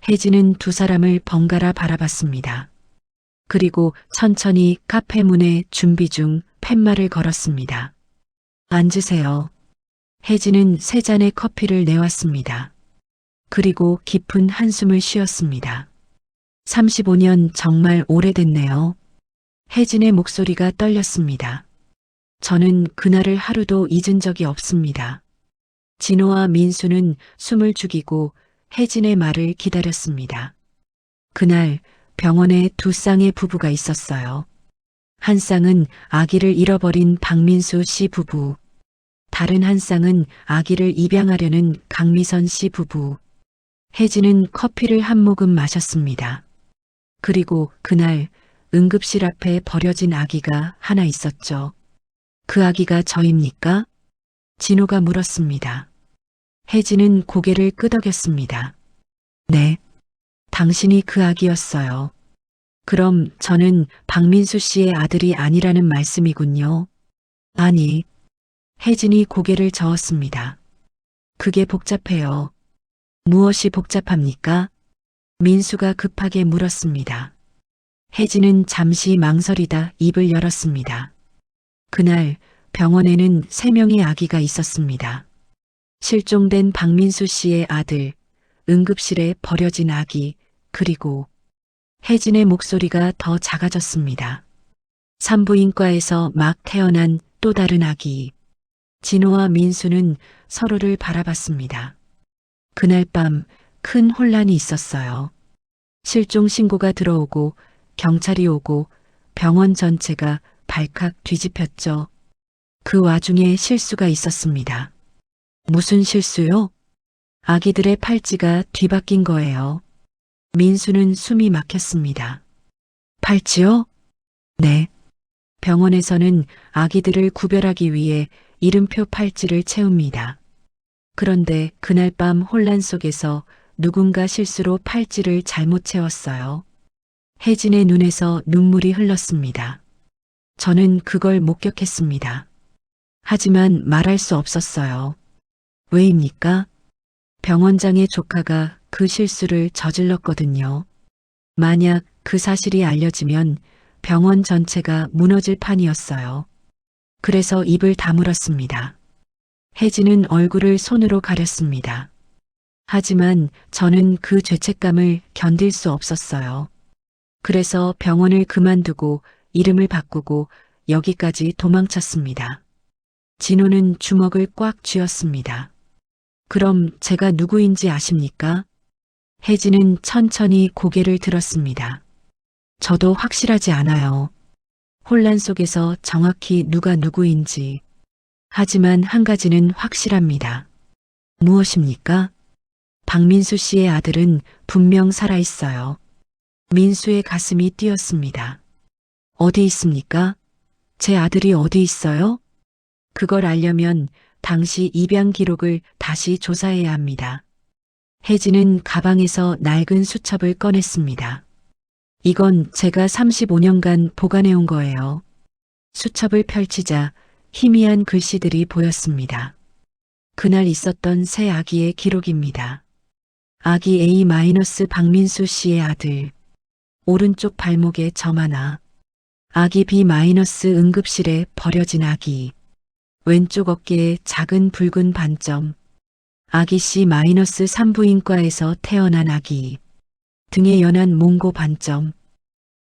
혜진은 두 사람을 번갈아 바라봤습니다. 그리고 천천히 카페 문에 준비 중 팻말을 걸었습니다. 앉으세요. 혜진은 세 잔의 커피를 내왔습니다. 그리고 깊은 한숨을 쉬었습니다. 35년 정말 오래됐네요. 혜진의 목소리가 떨렸습니다. 저는 그날을 하루도 잊은 적이 없습니다. 진호와 민수는 숨을 죽이고 혜진의 말을 기다렸습니다. 그날 병원에 두 쌍의 부부가 있었어요. 한 쌍은 아기를 잃어버린 박민수 씨 부부. 다른 한 쌍은 아기를 입양하려는 강미선 씨 부부. 혜진은 커피를 한 모금 마셨습니다. 그리고 그날 응급실 앞에 버려진 아기가 하나 있었죠. 그 아기가 저입니까? 진호가 물었습니다. 혜진은 고개를 끄덕였습니다. 네, 당신이 그 아기였어요. 그럼 저는 박민수 씨의 아들이 아니라는 말씀이군요. 아니, 혜진이 고개를 저었습니다. 그게 복잡해요. 무엇이 복잡합니까? 민수가 급하게 물었습니다. 혜진은 잠시 망설이다 입을 열었습니다. 그날 병원에는 3명의 아기가 있었습니다. 실종된 박민수 씨의 아들, 응급실에 버려진 아기, 그리고 혜진의 목소리가 더 작아졌습니다. 산부인과에서 막 태어난 또 다른 아기. 진호와 민수는 서로를 바라봤습니다. 그날 밤 큰 혼란이 있었어요. 실종 신고가 들어오고 경찰이 오고 병원 전체가 발칵 뒤집혔죠. 그 와중에 실수가 있었습니다. 무슨 실수요? 아기들의 팔찌가 뒤바뀐 거예요. 민수는 숨이 막혔습니다. 팔찌요? 네. 병원에서는 아기들을 구별하기 위해 이름표 팔찌를 채웁니다. 그런데 그날 밤 혼란 속에서 누군가 실수로 팔찌를 잘못 채웠어요. 혜진의 눈에서 눈물이 흘렀습니다. 저는 그걸 목격했습니다. 하지만 말할 수 없었어요. 왜입니까? 병원장의 조카가 그 실수를 저질렀거든요. 만약 그 사실이 알려지면 병원 전체가 무너질 판이었어요. 그래서 입을 다물었습니다. 혜진은 얼굴을 손으로 가렸습니다. 하지만 저는 그 죄책감을 견딜 수 없었어요. 그래서 병원을 그만두고 이름을 바꾸고 여기까지 도망쳤습니다. 진호는 주먹을 꽉 쥐었습니다. 그럼 제가 누구인지 아십니까? 혜진은 천천히 고개를 들었습니다. 저도 확실하지 않아요. 혼란 속에서 정확히 누가 누구인지. 하지만 한 가지는 확실합니다. 무엇입니까? 박민수 씨의 아들은 분명 살아있어요. 민수의 가슴이 뛰었습니다. 어디 있습니까? 제 아들이 어디 있어요? 그걸 알려면 당시 입양 기록을 다시 조사해야 합니다. 혜진은 가방에서 낡은 수첩을 꺼냈습니다. 이건 제가 35년간 보관해온 거예요. 수첩을 펼치자 희미한 글씨들이 보였습니다. 그날 있었던 새 아기의 기록입니다. 아기 A- 박민수 씨의 아들. 오른쪽 발목에 점 하나. 아기 B- 응급실에 버려진 아기. 왼쪽 어깨에 작은 붉은 반점. 아기 C- 산부인과에서 태어난 아기. 등에 연한 몽고 반점.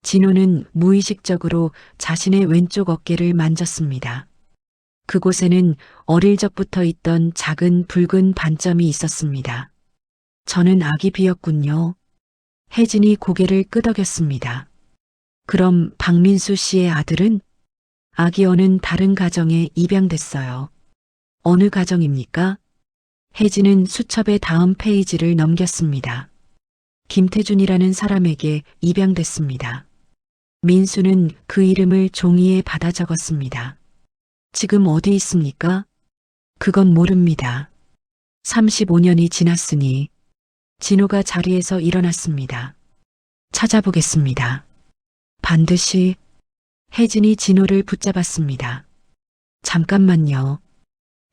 진호는 무의식적으로 자신의 왼쪽 어깨를 만졌습니다. 그곳에는 어릴 적부터 있던 작은 붉은 반점이 있었습니다. 저는 아기 B였군요. 혜진이 고개를 끄덕였습니다. 그럼 박민수 씨의 아들은? 아기 O는 다른 가정에 입양됐어요. 어느 가정입니까? 혜진은 수첩의 다음 페이지를 넘겼습니다. 김태준이라는 사람에게 입양됐습니다. 민수는 그 이름을 종이에 받아 적었습니다. 지금 어디 있습니까? 그건 모릅니다. 35년이 지났으니. 진호가 자리에서 일어났습니다. 찾아보겠습니다. 반드시. 혜진이 진호를 붙잡았습니다. 잠깐만요.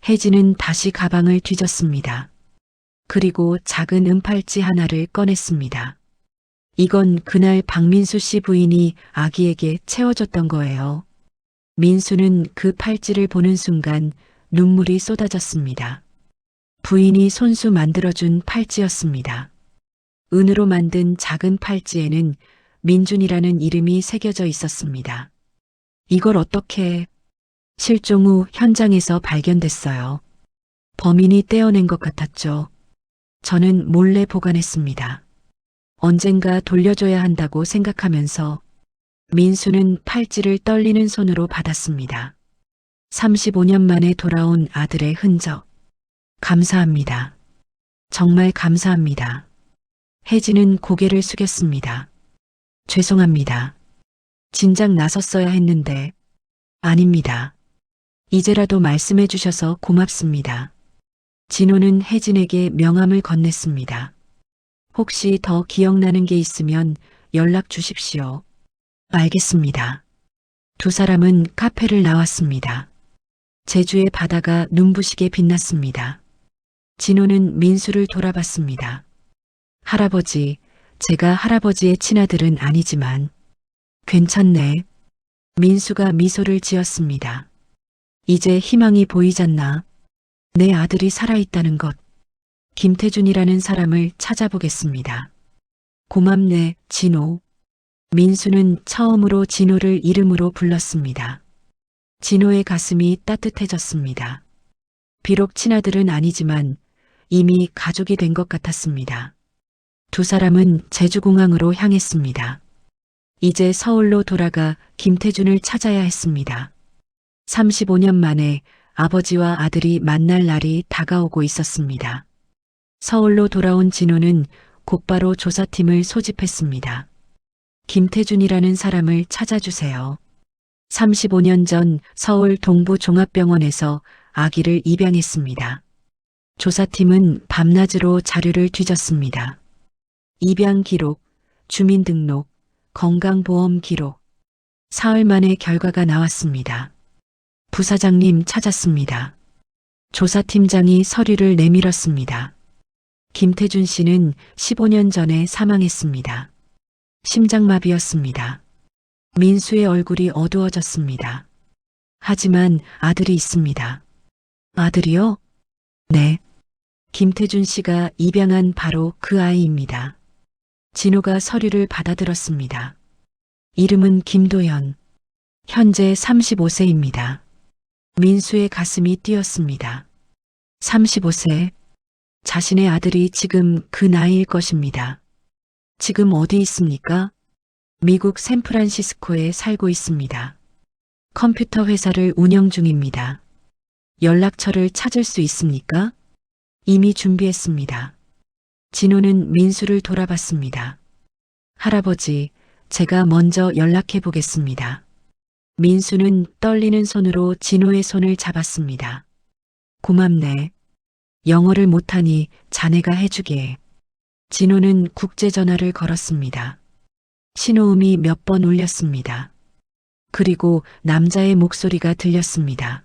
혜진은 다시 가방을 뒤졌습니다. 그리고 작은 은팔찌 하나를 꺼냈습니다. 이건 그날 박민수 씨 부인이 아기에게 채워줬던 거예요. 민수는 그 팔찌를 보는 순간 눈물이 쏟아졌습니다. 부인이 손수 만들어준 팔찌였습니다. 은으로 만든 작은 팔찌에는 민준이라는 이름이 새겨져 있었습니다. 이걸 어떻게... 실종 후 현장에서 발견됐어요. 범인이 떼어낸 것 같았죠. 저는 몰래 보관했습니다. 언젠가 돌려줘야 한다고 생각하면서. 민수는 팔찌를 떨리는 손으로 받았습니다. 35년 만에 돌아온 아들의 흔적. 감사합니다. 정말 감사합니다. 혜진은 고개를 숙였습니다. 죄송합니다. 진작 나섰어야 했는데. 아닙니다. 이제라도 말씀해 주셔서 고맙습니다. 진호는 혜진에게 명함을 건넸습니다. 혹시 더 기억나는 게 있으면 연락 주십시오. 알겠습니다. 두 사람은 카페를 나왔습니다. 제주의 바다가 눈부시게 빛났습니다. 진호는 민수를 돌아봤습니다. 할아버지, 제가 할아버지의 친아들은 아니지만. 괜찮네. 민수가 미소를 지었습니다. 이제 희망이 보이잖나. 내 아들이 살아있다는 것. 김태준이라는 사람을 찾아보겠습니다. 고맙네, 진호. 민수는 처음으로 진호를 이름으로 불렀습니다. 진호의 가슴이 따뜻해졌습니다. 비록 친아들은 아니지만 이미 가족이 된 것 같았습니다. 두 사람은 제주공항으로 향했습니다. 이제 서울로 돌아가 김태준을 찾아야 했습니다. 35년 만에 아버지와 아들이 만날 날이 다가오고 있었습니다. 서울로 돌아온 진호는 곧바로 조사팀을 소집했습니다. 김태준이라는 사람을 찾아주세요. 35년 전 서울 동부종합병원에서 아기를 입양했습니다. 조사팀은 밤낮으로 자료를 뒤졌습니다. 입양 기록, 주민등록, 건강보험 기록. 사흘 만에 결과가 나왔습니다. 부사장님 찾았습니다. 조사팀장이 서류를 내밀었습니다. 김태준 씨는 15년 전에 사망했습니다. 심장마비였습니다. 민수의 얼굴이 어두워졌습니다. 하지만 아들이 있습니다. 아들이요? 네. 김태준 씨가 입양한 바로 그 아이입니다. 진호가 서류를 받아들었습니다. 이름은 김도연. 현재 35세입니다. 민수의 가슴이 뛰었습니다. 35세. 자신의 아들이 지금 그 나이일 것입니다. 지금 어디 있습니까? 미국 샌프란시스코에 살고 있습니다. 컴퓨터 회사를 운영 중입니다. 연락처를 찾을 수 있습니까? 이미 준비했습니다. 진호는 민수를 돌아봤습니다. 할아버지, 제가 먼저 연락해 보겠습니다. 민수는 떨리는 손으로 진호의 손을 잡았습니다. 고맙네. 영어를 못하니 자네가 해주게. 진호는 국제전화를 걸었습니다. 신호음이 몇 번 울렸습니다. 그리고 남자의 목소리가 들렸습니다.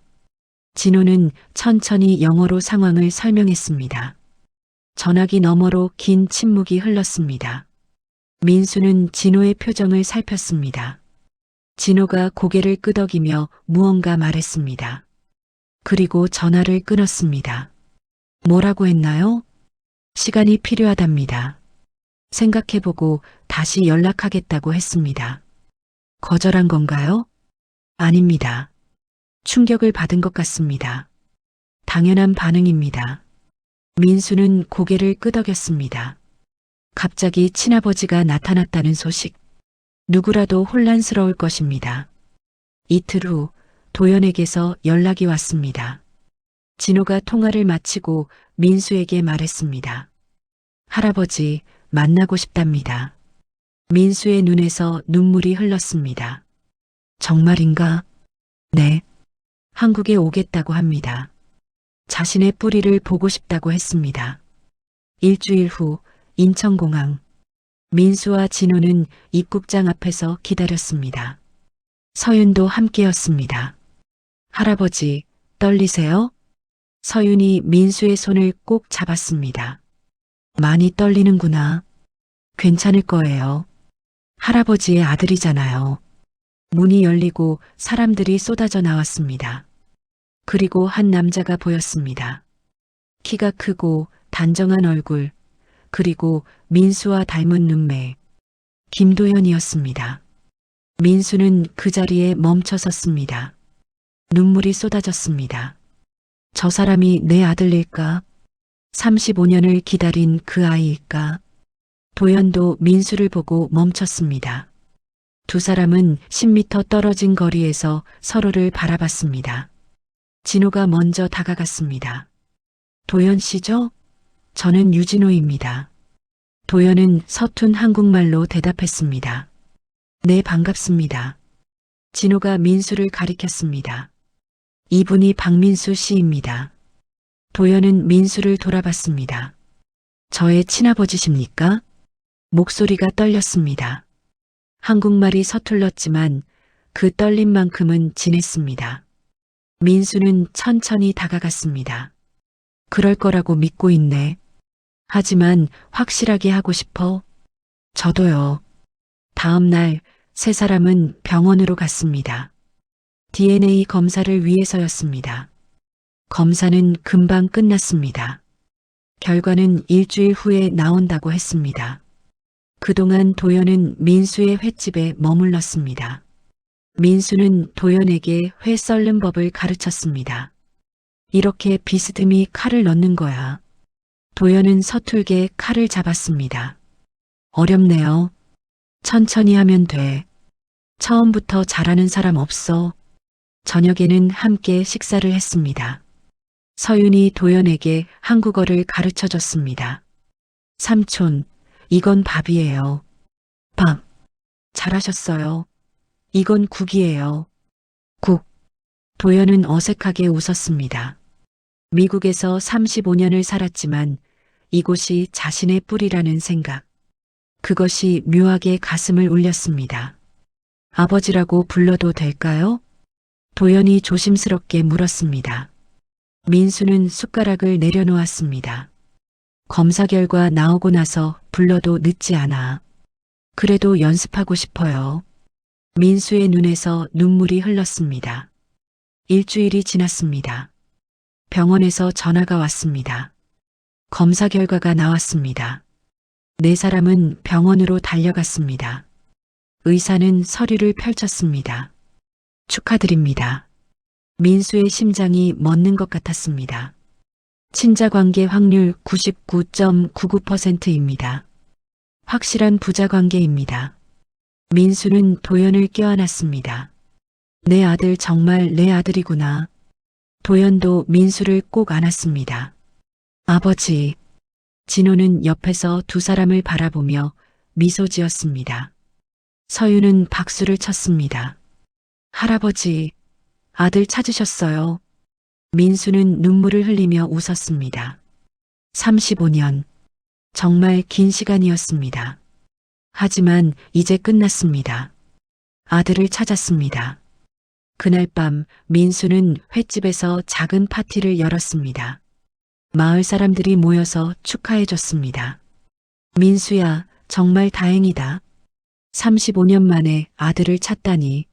진호는 천천히 영어로 상황을 설명했습니다. 전화기 너머로 긴 침묵이 흘렀습니다. 민수는 진호의 표정을 살폈습니다. 진호가 고개를 끄덕이며 무언가 말했습니다. 그리고 전화를 끊었습니다. 뭐라고 했나요? 시간이 필요하답니다. 생각해보고 다시 연락하겠다고 했습니다. 거절한 건가요? 아닙니다. 충격을 받은 것 같습니다. 당연한 반응입니다. 민수는 고개를 끄덕였습니다. 갑자기 친아버지가 나타났다는 소식. 누구라도 혼란스러울 것입니다. 이틀 후 도연에게서 연락이 왔습니다. 진호가 통화를 마치고 민수에게 말했습니다. 할아버지, 만나고 싶답니다. 민수의 눈에서 눈물이 흘렀습니다. 정말인가? 네. 한국에 오겠다고 합니다. 자신의 뿌리를 보고 싶다고 했습니다. 일주일 후 인천공항. 민수와 진호는 입국장 앞에서 기다렸습니다. 서윤도 함께였습니다. 할아버지, 떨리세요? 서윤이 민수의 손을 꼭 잡았습니다. 많이 떨리는구나. 괜찮을 거예요. 할아버지의 아들이잖아요. 문이 열리고 사람들이 쏟아져 나왔습니다. 그리고 한 남자가 보였습니다. 키가 크고 단정한 얼굴, 그리고 민수와 닮은 눈매. 김도연이었습니다. 민수는 그 자리에 멈춰 섰습니다. 눈물이 쏟아졌습니다. 저 사람이 내 아들일까? 35년을 기다린 그 아이일까? 도연도 민수를 보고 멈췄습니다. 두 사람은 10m 떨어진 거리에서 서로를 바라봤습니다. 진호가 먼저 다가갔습니다. 도연 씨죠? 저는 유진호입니다. 도연은 서툰 한국말로 대답했습니다. 네, 반갑습니다. 진호가 민수를 가리켰습니다. 이분이 박민수 씨입니다. 도연은 민수를 돌아봤습니다. 저의 친아버지십니까? 목소리가 떨렸습니다. 한국말이 서툴렀지만 그 떨림만큼은 진했습니다. 민수는 천천히 다가갔습니다. 그럴 거라고 믿고 있네. 하지만 확실하게 하고 싶어. 저도요. 다음 날 세 사람은 병원으로 갔습니다. DNA 검사를 위해서였습니다. 검사는 금방 끝났습니다. 결과는 일주일 후에 나온다고 했습니다. 그동안 도연은 민수의 횟집에 머물렀습니다. 민수는 도연에게 회 썰는 법을 가르쳤습니다. 이렇게 비스듬히 칼을 넣는 거야. 도연은 서툴게 칼을 잡았습니다. 어렵네요. 천천히 하면 돼. 처음부터 잘하는 사람 없어. 저녁에는 함께 식사를 했습니다. 서윤이 도연에게 한국어를 가르쳐 줬습니다. 삼촌, 이건 밥이에요. 밥. 잘하셨어요. 이건 국이에요. 국. 도연은 어색하게 웃었습니다. 미국에서 35년을 살았지만 이곳이 자신의 뿌리라는 생각. 그것이 묘하게 가슴을 울렸습니다. 아버지라고 불러도 될까요? 도연이 조심스럽게 물었습니다. 민수는 숟가락을 내려놓았습니다. 검사 결과 나오고 나서 불러도 늦지 않아. 그래도 연습하고 싶어요. 민수의 눈에서 눈물이 흘렀습니다. 일주일이 지났습니다. 병원에서 전화가 왔습니다. 검사 결과가 나왔습니다. 네 사람은 병원으로 달려갔습니다. 의사는 서류를 펼쳤습니다. 축하드립니다. 민수의 심장이 멎는 것 같았습니다. 친자관계 확률 99.99%입니다. 확실한 부자관계입니다. 민수는 도연을 껴안았습니다. 내 아들 정말 내 아들이구나. 도연도 민수를 꼭 안았습니다. 아버지. 진호는 옆에서 두 사람을 바라보며 미소 지었습니다. 서유는 박수를 쳤습니다. 할아버지, 아들 찾으셨어요. 민수는 눈물을 흘리며 웃었습니다. 35년. 정말 긴 시간이었습니다. 하지만 이제 끝났습니다. 아들을 찾았습니다. 그날 밤 민수는 횟집에서 작은 파티를 열었습니다. 마을 사람들이 모여서 축하해 줬습니다. 민수야, 정말 다행이다. 35년 만에 아들을 찾다니.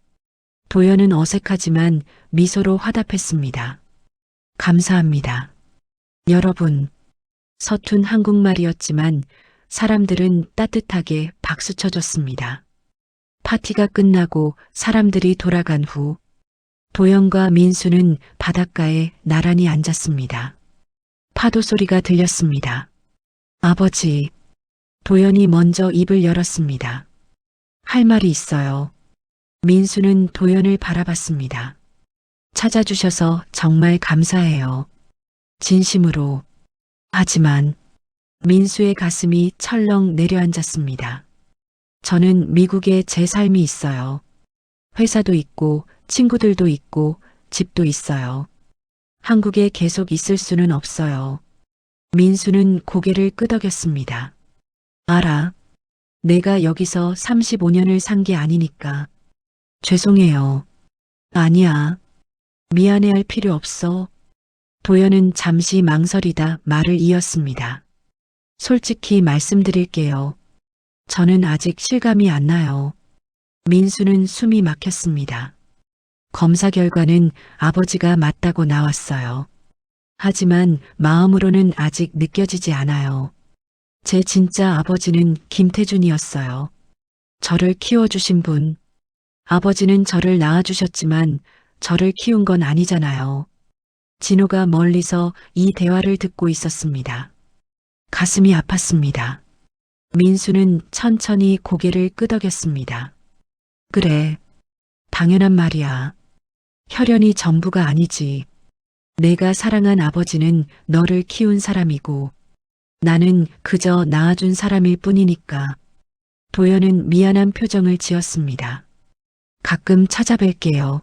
도연은 어색하지만 미소로 화답했습니다. 감사합니다. 여러분. 서툰 한국말이었지만 사람들은 따뜻하게 박수 쳐줬습니다. 파티가 끝나고 사람들이 돌아간 후 도연과 민수는 바닷가에 나란히 앉았습니다. 파도 소리가 들렸습니다. 아버지. 도연이 먼저 입을 열었습니다. 할 말이 있어요. 민수는 도연을 바라봤습니다. 찾아주셔서 정말 감사해요. 진심으로. 하지만 민수의 가슴이 철렁 내려앉았습니다. 저는 미국에 제 삶이 있어요. 회사도 있고 친구들도 있고 집도 있어요. 한국에 계속 있을 수는 없어요. 민수는 고개를 끄덕였습니다. 알아. 내가 여기서 35년을 산 게 아니니까. 죄송해요. 아니야. 미안해할 필요 없어. 도연은 잠시 망설이다 말을 이었습니다. 솔직히 말씀드릴게요. 저는 아직 실감이 안 나요. 민수는 숨이 막혔습니다. 검사 결과는 아버지가 맞다고 나왔어요. 하지만 마음으로는 아직 느껴지지 않아요. 제 진짜 아버지는 김태준이었어요. 저를 키워주신 분. 아버지는 저를 낳아주셨지만 저를 키운 건 아니잖아요. 진호가 멀리서 이 대화를 듣고 있었습니다. 가슴이 아팠습니다. 민수는 천천히 고개를 끄덕였습니다. 그래. 당연한 말이야. 혈연이 전부가 아니지. 내가 사랑한 아버지는 너를 키운 사람이고 나는 그저 낳아준 사람일 뿐이니까. 도연은 미안한 표정을 지었습니다. 가끔 찾아뵐게요.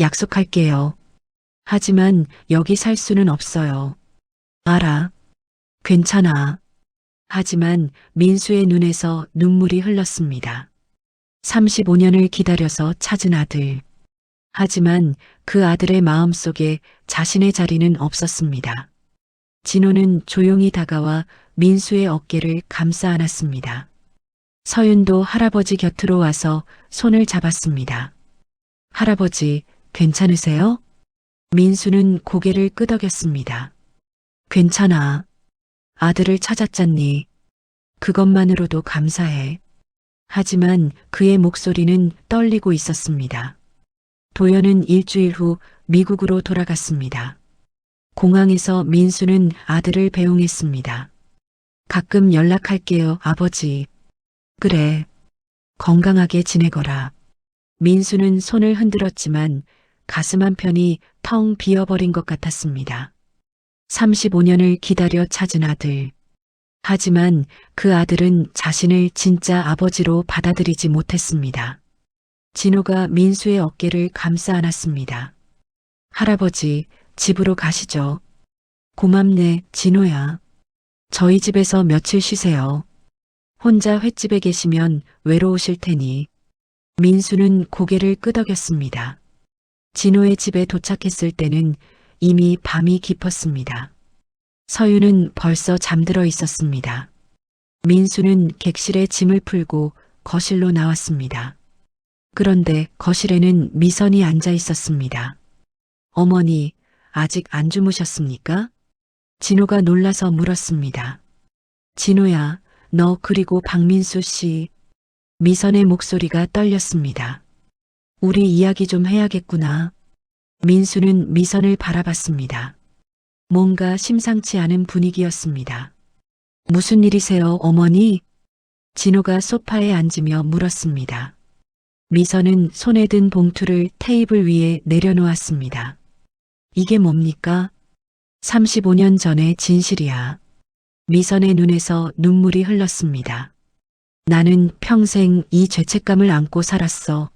약속할게요. 하지만 여기 살 수는 없어요. 알아. 괜찮아. 하지만 민수의 눈에서 눈물이 흘렀습니다. 35년을 기다려서 찾은 아들. 하지만 그 아들의 마음속에 자신의 자리는 없었습니다. 진호는 조용히 다가와 민수의 어깨를 감싸 안았습니다. 서윤도 할아버지 곁으로 와서 손을 잡았습니다. 할아버지, 괜찮으세요? 민수는 고개를 끄덕였습니다. 괜찮아. 아들을 찾았잖니. 그것만으로도 감사해. 하지만 그의 목소리는 떨리고 있었습니다. 도연은 일주일 후 미국으로 돌아갔습니다. 공항에서 민수는 아들을 배웅했습니다. 가끔 연락할게요, 아버지. 그래. 건강하게 지내거라. 민수는 손을 흔들었지만 가슴 한편이 텅 비어버린 것 같았습니다. 35년을 기다려 찾은 아들. 하지만 그 아들은 자신을 진짜 아버지로 받아들이지 못했습니다. 진호가 민수의 어깨를 감싸 안았습니다. 할아버지, 집으로 가시죠. 고맙네, 진호야. 저희 집에서 며칠 쉬세요. 혼자 횟집에 계시면 외로우실 테니. 민수는 고개를 끄덕였습니다. 진호의 집에 도착했을 때는 이미 밤이 깊었습니다. 서유는 벌써 잠들어 있었습니다. 민수는 객실에 짐을 풀고 거실로 나왔습니다. 그런데 거실에는 미선이 앉아 있었습니다. 어머니, 아직 안 주무셨습니까? 진호가 놀라서 물었습니다. 진호야, 너 그리고 박민수 씨. 미선의 목소리가 떨렸습니다. 우리 이야기 좀 해야겠구나. 민수는 미선을 바라봤습니다. 뭔가 심상치 않은 분위기였습니다. 무슨 일이세요, 어머니? 진호가 소파에 앉으며 물었습니다. 미선은 손에 든 봉투를 테이블 위에 내려놓았습니다. 이게 뭡니까? 35년 전의 진실이야. 미선의 눈에서 눈물이 흘렀습니다. 나는 평생 이 죄책감을 안고 살았어.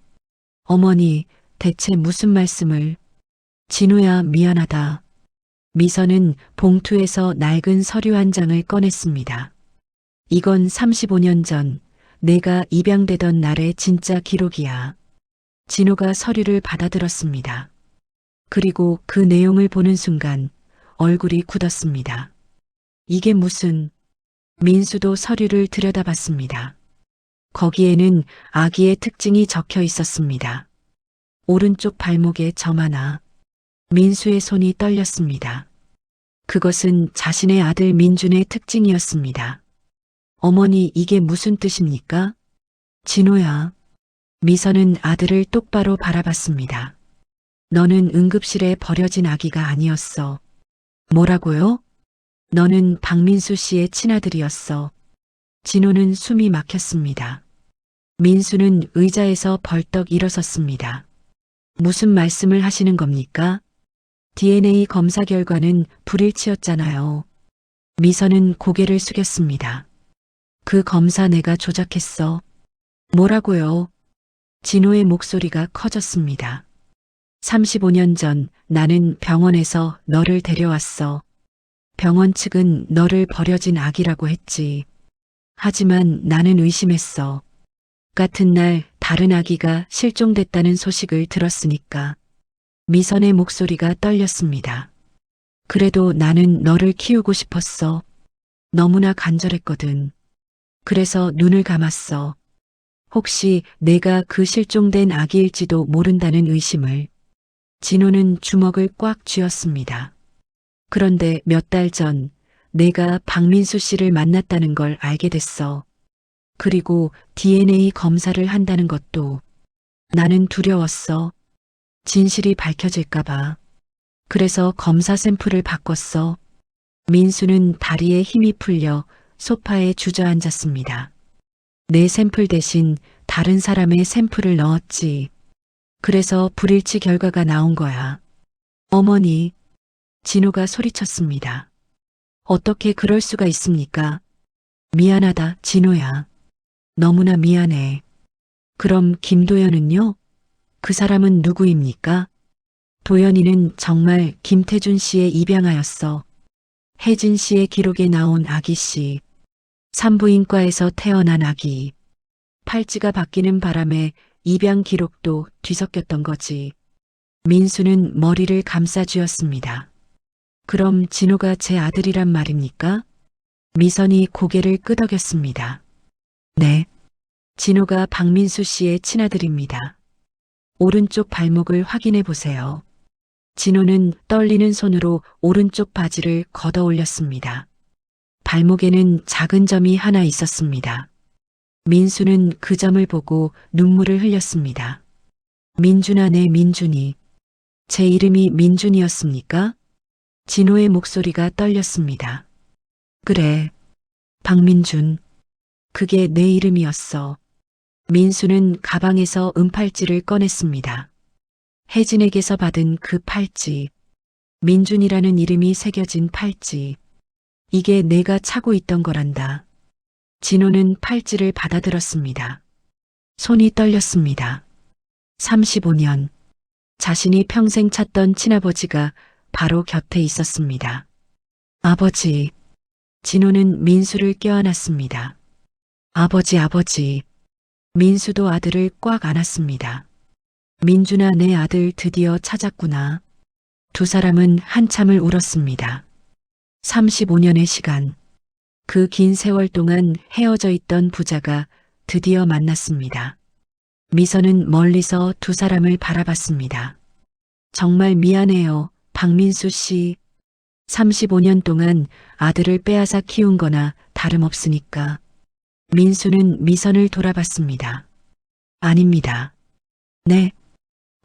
어머니, 대체 무슨 말씀을? 진호야, 미안하다. 미선은 봉투에서 낡은 서류 한 장을 꺼냈습니다. 이건 35년 전 내가 입양되던 날의 진짜 기록이야. 진호가 서류를 받아들었습니다. 그리고 그 내용을 보는 순간 얼굴이 굳었습니다. 이게 무슨... 민수도 서류를 들여다봤습니다. 거기에는 아기의 특징이 적혀 있었습니다. 오른쪽 발목에 점 하나. 민수의 손이 떨렸습니다. 그것은 자신의 아들 민준의 특징이었습니다. 어머니, 이게 무슨 뜻입니까? 진호야. 미선은 아들을 똑바로 바라봤습니다. 너는 응급실에 버려진 아기가 아니었어. 뭐라고요? 너는 박민수 씨의 친아들이었어. 진호는 숨이 막혔습니다. 민수는 의자에서 벌떡 일어섰습니다. 무슨 말씀을 하시는 겁니까? DNA 검사 결과는 불일치였잖아요. 미선은 고개를 숙였습니다. 그 검사 내가 조작했어. 뭐라고요? 진호의 목소리가 커졌습니다. 35년 전 나는 병원에서 너를 데려왔어. 병원 측은 너를 버려진 아기라고 했지. 하지만 나는 의심했어. 같은 날 다른 아기가 실종됐다는 소식을 들었으니까. 미선의 목소리가 떨렸습니다. 그래도 나는 너를 키우고 싶었어. 너무나 간절했거든. 그래서 눈을 감았어. 혹시 내가 그 실종된 아기일지도 모른다는 의심을. 진호는 주먹을 꽉 쥐었습니다. 그런데 몇 달 전 내가 박민수 씨를 만났다는 걸 알게 됐어. 그리고 DNA 검사를 한다는 것도. 나는 두려웠어. 진실이 밝혀질까봐. 그래서 검사 샘플을 바꿨어. 민수는 다리에 힘이 풀려 소파에 주저앉았습니다. 내 샘플 대신 다른 사람의 샘플을 넣었지. 그래서 불일치 결과가 나온 거야. 어머니. 진호가 소리쳤습니다. 어떻게 그럴 수가 있습니까? 미안하다, 진호야. 너무나 미안해. 그럼 김도연은요? 그 사람은 누구입니까? 도연이는 정말 김태준 씨의 입양아였어. 혜진 씨의 기록에 나온 아기 씨. 산부인과에서 태어난 아기. 팔찌가 바뀌는 바람에 입양 기록도 뒤섞였던 거지. 민수는 머리를 감싸쥐었습니다. 그럼 진호가 제 아들이란 말입니까? 미선이 고개를 끄덕였습니다. 네. 진호가 박민수 씨의 친아들입니다. 오른쪽 발목을 확인해 보세요. 진호는 떨리는 손으로 오른쪽 바지를 걷어 올렸습니다. 발목에는 작은 점이 하나 있었습니다. 민수는 그 점을 보고 눈물을 흘렸습니다. 민준아, 내 민준이. 제 이름이 민준이었습니까? 진호의 목소리가 떨렸습니다. 그래, 박민준. 그게 내 이름이었어. 민수는 가방에서 은팔찌를 꺼냈습니다. 혜진에게서 받은 그 팔찌. 민준이라는 이름이 새겨진 팔찌. 이게 내가 차고 있던 거란다. 진호는 팔찌를 받아들었습니다. 손이 떨렸습니다. 35년. 자신이 평생 찾던 친아버지가 바로 곁에 있었습니다. 아버지. 진호는 민수를 껴안았습니다. 아버지, 아버지. 민수도 아들을 꽉 안았습니다. 민준아, 내 아들 드디어 찾았구나. 두 사람은 한참을 울었습니다. 35년의 시간. 그 긴 세월 동안 헤어져 있던 부자가 드디어 만났습니다. 미선은 멀리서 두 사람을 바라봤습니다. 정말 미안해요, 박민수 씨. 35년 동안 아들을 빼앗아 키운 거나 다름없으니까. 민수는 미선을 돌아봤습니다. 아닙니다. 네.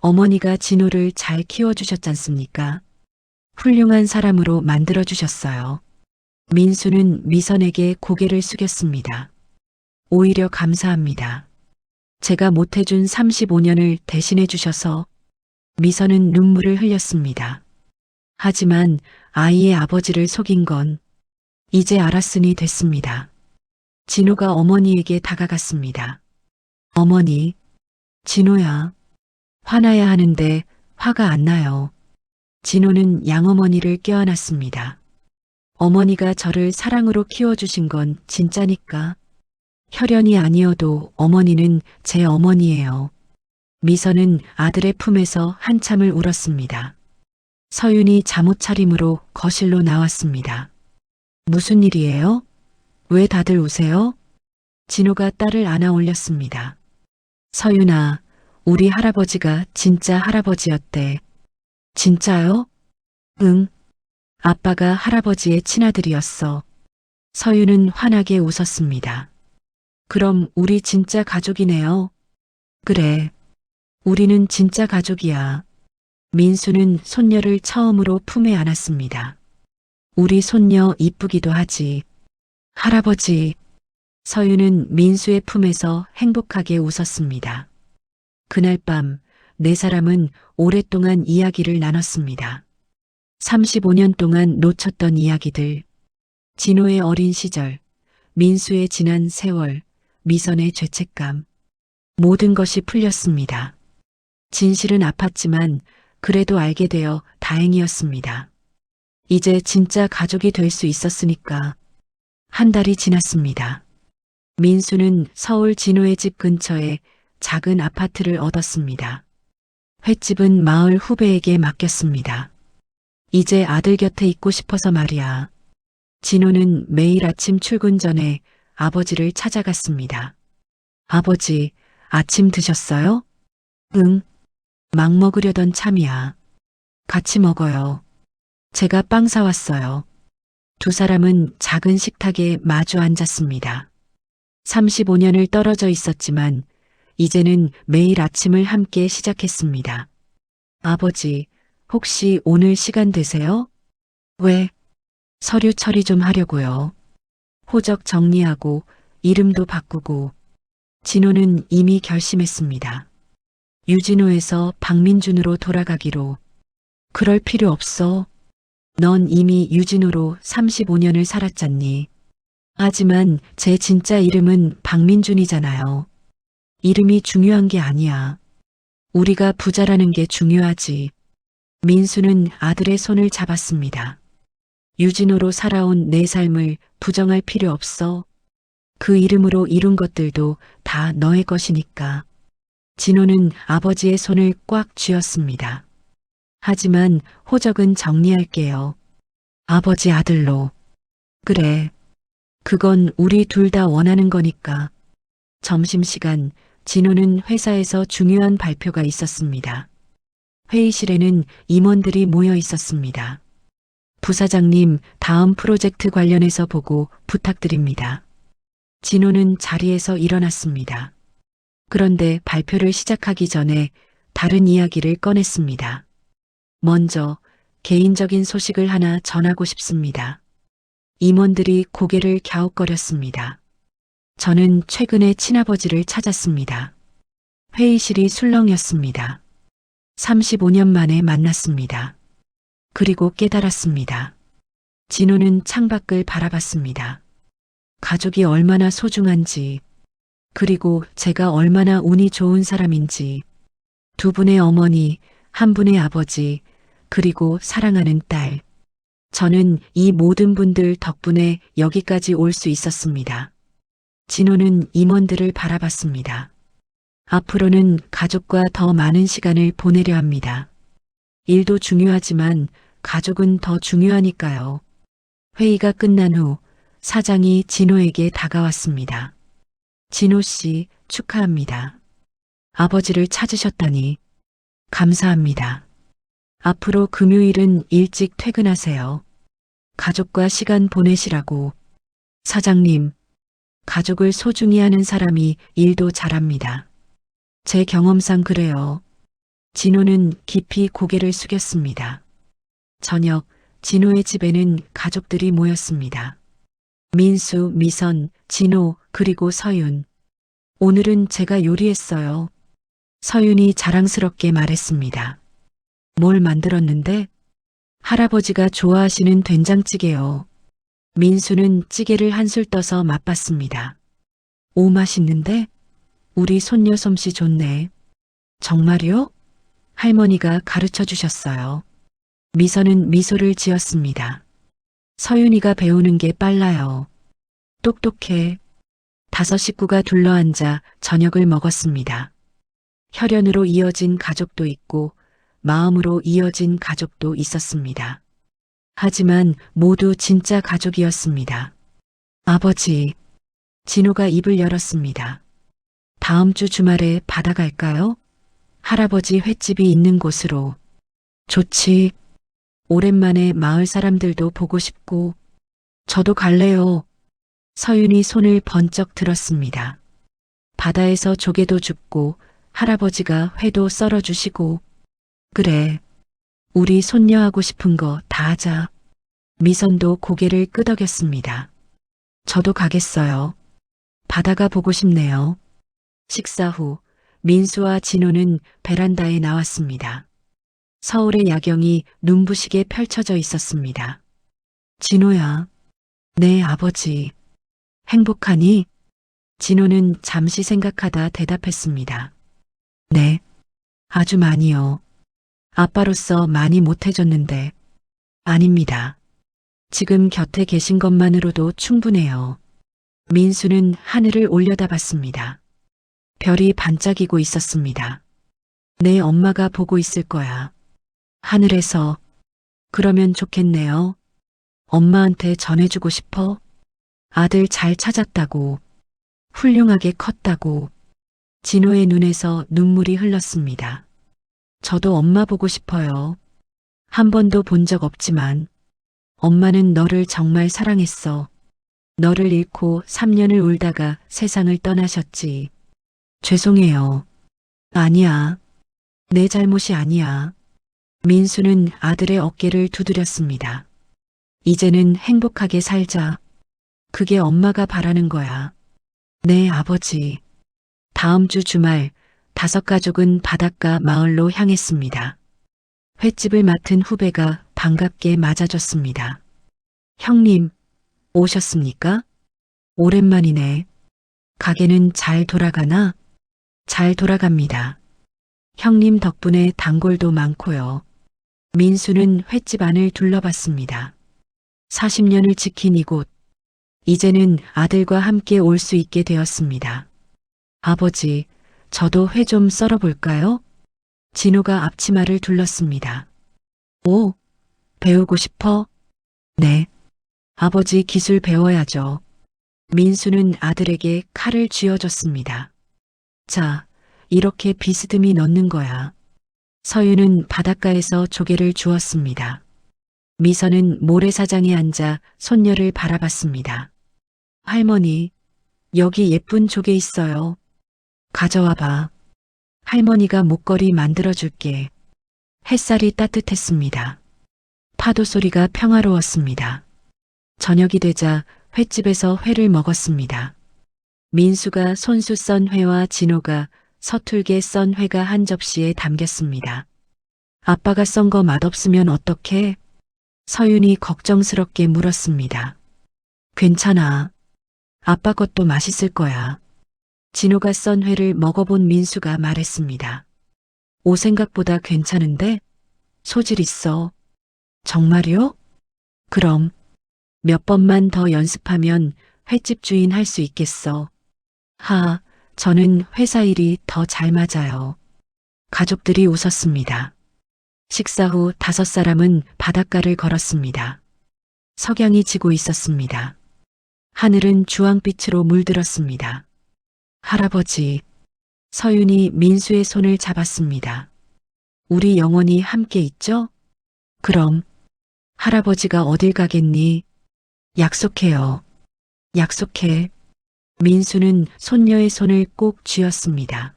어머니가 진호를 잘 키워주셨잖습니까? 훌륭한 사람으로 만들어주셨어요. 민수는 미선에게 고개를 숙였습니다. 오히려 감사합니다. 제가 못해준 35년을 대신해 주셔서. 미선은 눈물을 흘렸습니다. 하지만 아이의 아버지를 속인 건 이제 알았으니 됐습니다. 진호가 어머니에게 다가갔습니다. 어머니, 진호야. 화나야 하는데 화가 안 나요. 진호는 양어머니를 껴안았습니다. 어머니가 저를 사랑으로 키워주신 건 진짜니까. 혈연이 아니어도 어머니는 제 어머니예요. 미선은 아들의 품에서 한참을 울었습니다. 서윤이 잠옷 차림으로 거실로 나왔습니다. 무슨 일이에요? 왜 다들 우세요? 진호가 딸을 안아 올렸습니다. 서윤아, 우리 할아버지가 진짜 할아버지였대. 진짜요? 응. 아빠가 할아버지의 친아들이었어. 서윤은 환하게 웃었습니다. 그럼 우리 진짜 가족이네요. 그래. 우리는 진짜 가족이야. 민수는 손녀를 처음으로 품에 안았습니다. 우리 손녀 이쁘기도 하지. 할아버지. 서윤은 민수의 품에서 행복하게 웃었습니다. 그날 밤 네 사람은 오랫동안 이야기를 나눴습니다. 35년 동안 놓쳤던 이야기들. 진호의 어린 시절, 민수의 지난 세월, 미선의 죄책감. 모든 것이 풀렸습니다. 진실은 아팠지만 그래도 알게 되어 다행이었습니다. 이제 진짜 가족이 될 수 있었으니까. 한 달이 지났습니다. 민수는 서울 진호의 집 근처에 작은 아파트를 얻었습니다. 횟집은 마을 후배에게 맡겼습니다. 이제 아들 곁에 있고 싶어서 말이야. 진호는 매일 아침 출근 전에 아버지를 찾아갔습니다. 아버지, 아침 드셨어요? 응. 막 먹으려던 참이야. 같이 먹어요. 제가 빵 사왔어요. 두 사람은 작은 식탁에 마주 앉았습니다. 35년을 떨어져 있었지만 이제는 매일 아침을 함께 시작했습니다. 아버지, 혹시 오늘 시간 되세요? 왜? 서류 처리 좀 하려고요. 호적 정리하고 이름도 바꾸고. 진호는 이미 결심했습니다. 유진호에서 박민준으로 돌아가기로. 그럴 필요 없어. 넌 이미 유진호로 35년을 살았잖니. 하지만 제 진짜 이름은 박민준이잖아요. 이름이 중요한 게 아니야. 우리가 부자라는 게 중요하지. 민수는 아들의 손을 잡았습니다. 유진호로 살아온 내 삶을 부정할 필요 없어. 그 이름으로 이룬 것들도 다 너의 것이니까. 진호는 아버지의 손을 꽉 쥐었습니다. 하지만 호적은 정리할게요. 아버지 아들로. 그래. 그건 우리 둘 다 원하는 거니까. 점심시간 진호는 회사에서 중요한 발표가 있었습니다. 회의실에는 임원들이 모여 있었습니다. 부사장님, 다음 프로젝트 관련해서 보고 부탁드립니다. 진호는 자리에서 일어났습니다. 그런데 발표를 시작하기 전에 다른 이야기를 꺼냈습니다. 먼저 개인적인 소식을 하나 전하고 싶습니다. 임원들이 고개를 갸웃거렸습니다. 저는 최근에 친아버지를 찾았습니다. 회의실이 술렁였습니다. 35년 만에 만났습니다. 그리고 깨달았습니다. 진호는 창밖을 바라봤습니다. 가족이 얼마나 소중한지, 그리고 제가 얼마나 운이 좋은 사람인지, 두 분의 어머니, 한 분의 아버지, 그리고 사랑하는 딸. 저는 이 모든 분들 덕분에 여기까지 올 수 있었습니다. 진호는 임원들을 바라봤습니다. 앞으로는 가족과 더 많은 시간을 보내려 합니다. 일도 중요하지만 가족은 더 중요하니까요. 회의가 끝난 후 사장이 진호에게 다가왔습니다. 진호 씨, 축하합니다. 아버지를 찾으셨다니 감사합니다. 앞으로 금요일은 일찍 퇴근하세요. 가족과 시간 보내시라고. 사장님, 가족을 소중히 하는 사람이 일도 잘합니다. 제 경험상 그래요. 진호는 깊이 고개를 숙였습니다. 저녁, 진호의 집에는 가족들이 모였습니다. 민수, 미선, 진호, 그리고 서윤. 오늘은 제가 요리했어요. 서윤이 자랑스럽게 말했습니다. 뭘 만들었는데? 할아버지가 좋아하시는 된장찌개요. 민수는 찌개를 한술 떠서 맛봤습니다. 오, 맛있는데? 우리 손녀 솜씨 좋네. 정말요? 할머니가 가르쳐 주셨어요. 미선은 미소를 지었습니다. 서윤이가 배우는 게 빨라요. 똑똑해. 5 식구가 둘러앉아 저녁을 먹었습니다. 혈연으로 이어진 가족도 있고 마음으로 이어진 가족도 있었습니다. 하지만 모두 진짜 가족이었습니다. 아버지, 진호가 입을 열었습니다. 다음 주 주말에 바다 갈까요? 할아버지 횟집이 있는 곳으로. 좋지. 오랜만에 마을 사람들도 보고 싶고. 저도 갈래요. 서윤이 손을 번쩍 들었습니다. 바다에서 조개도 줍고 할아버지가 회도 썰어주시고. 그래. 우리 손녀 하고 싶은 거 다 하자. 미선도 고개를 끄덕였습니다. 저도 가겠어요. 바다가 보고 싶네요. 식사 후 민수와 진호는 베란다에 나왔습니다. 서울의 야경이 눈부시게 펼쳐져 있었습니다. 진호야. 네, 아버지. 행복하니? 진호는 잠시 생각하다 대답했습니다. 네. 아주 많이요. 아빠로서 많이 못해줬는데. 아닙니다. 지금 곁에 계신 것만으로도 충분해요. 민수는 하늘을 올려다봤습니다. 별이 반짝이고 있었습니다. 내 엄마가 보고 있을 거야. 하늘에서. 그러면 좋겠네요. 엄마한테 전해주고 싶어. 아들 잘 찾았다고. 훌륭하게 컸다고. 진호의 눈에서 눈물이 흘렀습니다. 저도 엄마 보고 싶어요. 한 번도 본 적 없지만 엄마는 너를 정말 사랑했어. 너를 잃고 3년을 울다가 세상을 떠나셨지. 죄송해요. 아니야. 내 잘못이 아니야. 민수는 아들의 어깨를 두드렸습니다. 이제는 행복하게 살자. 그게 엄마가 바라는 거야. 네, 아버지. 다음 주 주말 5 가족은 바닷가 마을로 향했습니다. 횟집을 맡은 후배가 반갑게 맞아줬습니다. 형님, 오셨습니까? 오랜만이네. 가게는 잘 돌아가나? 잘 돌아갑니다. 형님 덕분에 단골도 많고요. 민수는 횟집 안을 둘러봤습니다. 40년을 지킨 이곳. 이제는 아들과 함께 올 수 있게 되었습니다. 아버지, 저도 회 좀 썰어볼까요? 진호가 앞치마를 둘렀습니다. 오, 배우고 싶어? 네. 아버지 기술 배워야죠. 민수는 아들에게 칼을 쥐어줬습니다. 자, 이렇게 비스듬히 넣는 거야. 서윤은 바닷가에서 조개를 주었습니다. 미선은 모래사장에 앉아 손녀를 바라봤습니다. 할머니, 여기 예쁜 조개 있어요. 가져와 봐. 할머니가 목걸이 만들어줄게. 햇살이 따뜻했습니다. 파도 소리가 평화로웠습니다. 저녁이 되자 횟집에서 회를 먹었습니다. 민수가 손수 썬 회와 진호가 서툴게 썬 회가 한 접시에 담겼습니다. 아빠가 썬 거 맛없으면 어떡해? 서윤이 걱정스럽게 물었습니다. 괜찮아. 아빠 것도 맛있을 거야. 진호가 썬 회를 먹어본 민수가 말했습니다. 오 생각보다 괜찮은데? 소질 있어. 정말요? 그럼 몇 번만 더 연습하면 횟집 주인 할 수 있겠어. 저는 회사 일이 더 잘 맞아요. 가족들이 웃었습니다. 식사 후 5사람은 바닷가를 걸었습니다. 석양이 지고 있었습니다. 하늘은 주황빛으로 물들었습니다. 할아버지, 서윤이 민수의 손을 잡았습니다. 우리 영원히 함께 있죠? 그럼 할아버지가 어딜 가겠니? 약속해요. 약속해. 민수는 손녀의 손을 꼭 쥐었습니다.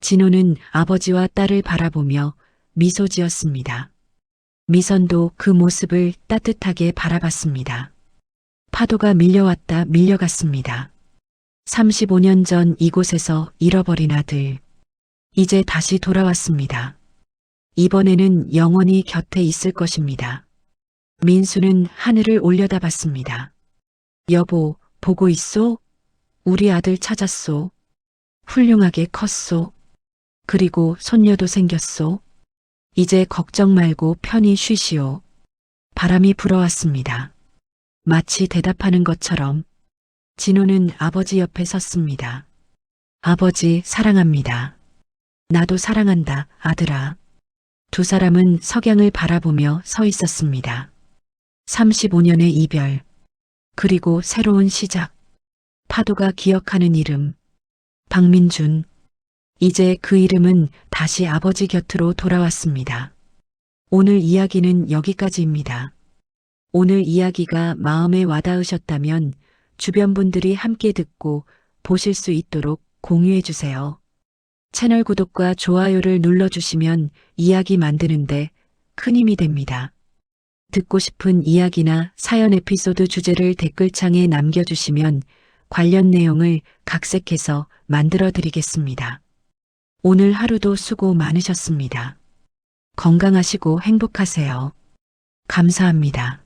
진호는 아버지와 딸을 바라보며 미소 지었습니다. 미선도 그 모습을 따뜻하게 바라봤습니다. 파도가 밀려왔다 밀려갔습니다. 35년 전 이곳에서 잃어버린 아들. 이제 다시 돌아왔습니다. 이번에는 영원히 곁에 있을 것입니다. 민수는 하늘을 올려다봤습니다. 여보, 보고 있소? 우리 아들 찾았소. 훌륭하게 컸소. 그리고 손녀도 생겼소. 이제 걱정 말고 편히 쉬시오. 바람이 불어왔습니다. 마치 대답하는 것처럼 진호는 아버지 옆에 섰습니다. 아버지 사랑합니다. 나도 사랑한다, 아들아. 두 사람은 석양을 바라보며 서 있었습니다. 35년의 이별, 그리고 새로운 시작. 파도가 기억하는 이름, 박민준. 이제 그 이름은 다시 아버지 곁으로 돌아왔습니다. 오늘 이야기는 여기까지입니다. 오늘 이야기가 마음에 와닿으셨다면 주변 분들이 함께 듣고 보실 수 있도록 공유해 주세요. 채널 구독과 좋아요를 눌러주시면 이야기 만드는데 큰 힘이 됩니다. 듣고 싶은 이야기나 사연 에피소드 주제를 댓글창에 남겨주시면 관련 내용을 각색해서 만들어 드리겠습니다. 오늘 하루도 수고 많으셨습니다. 건강하시고 행복하세요. 감사합니다.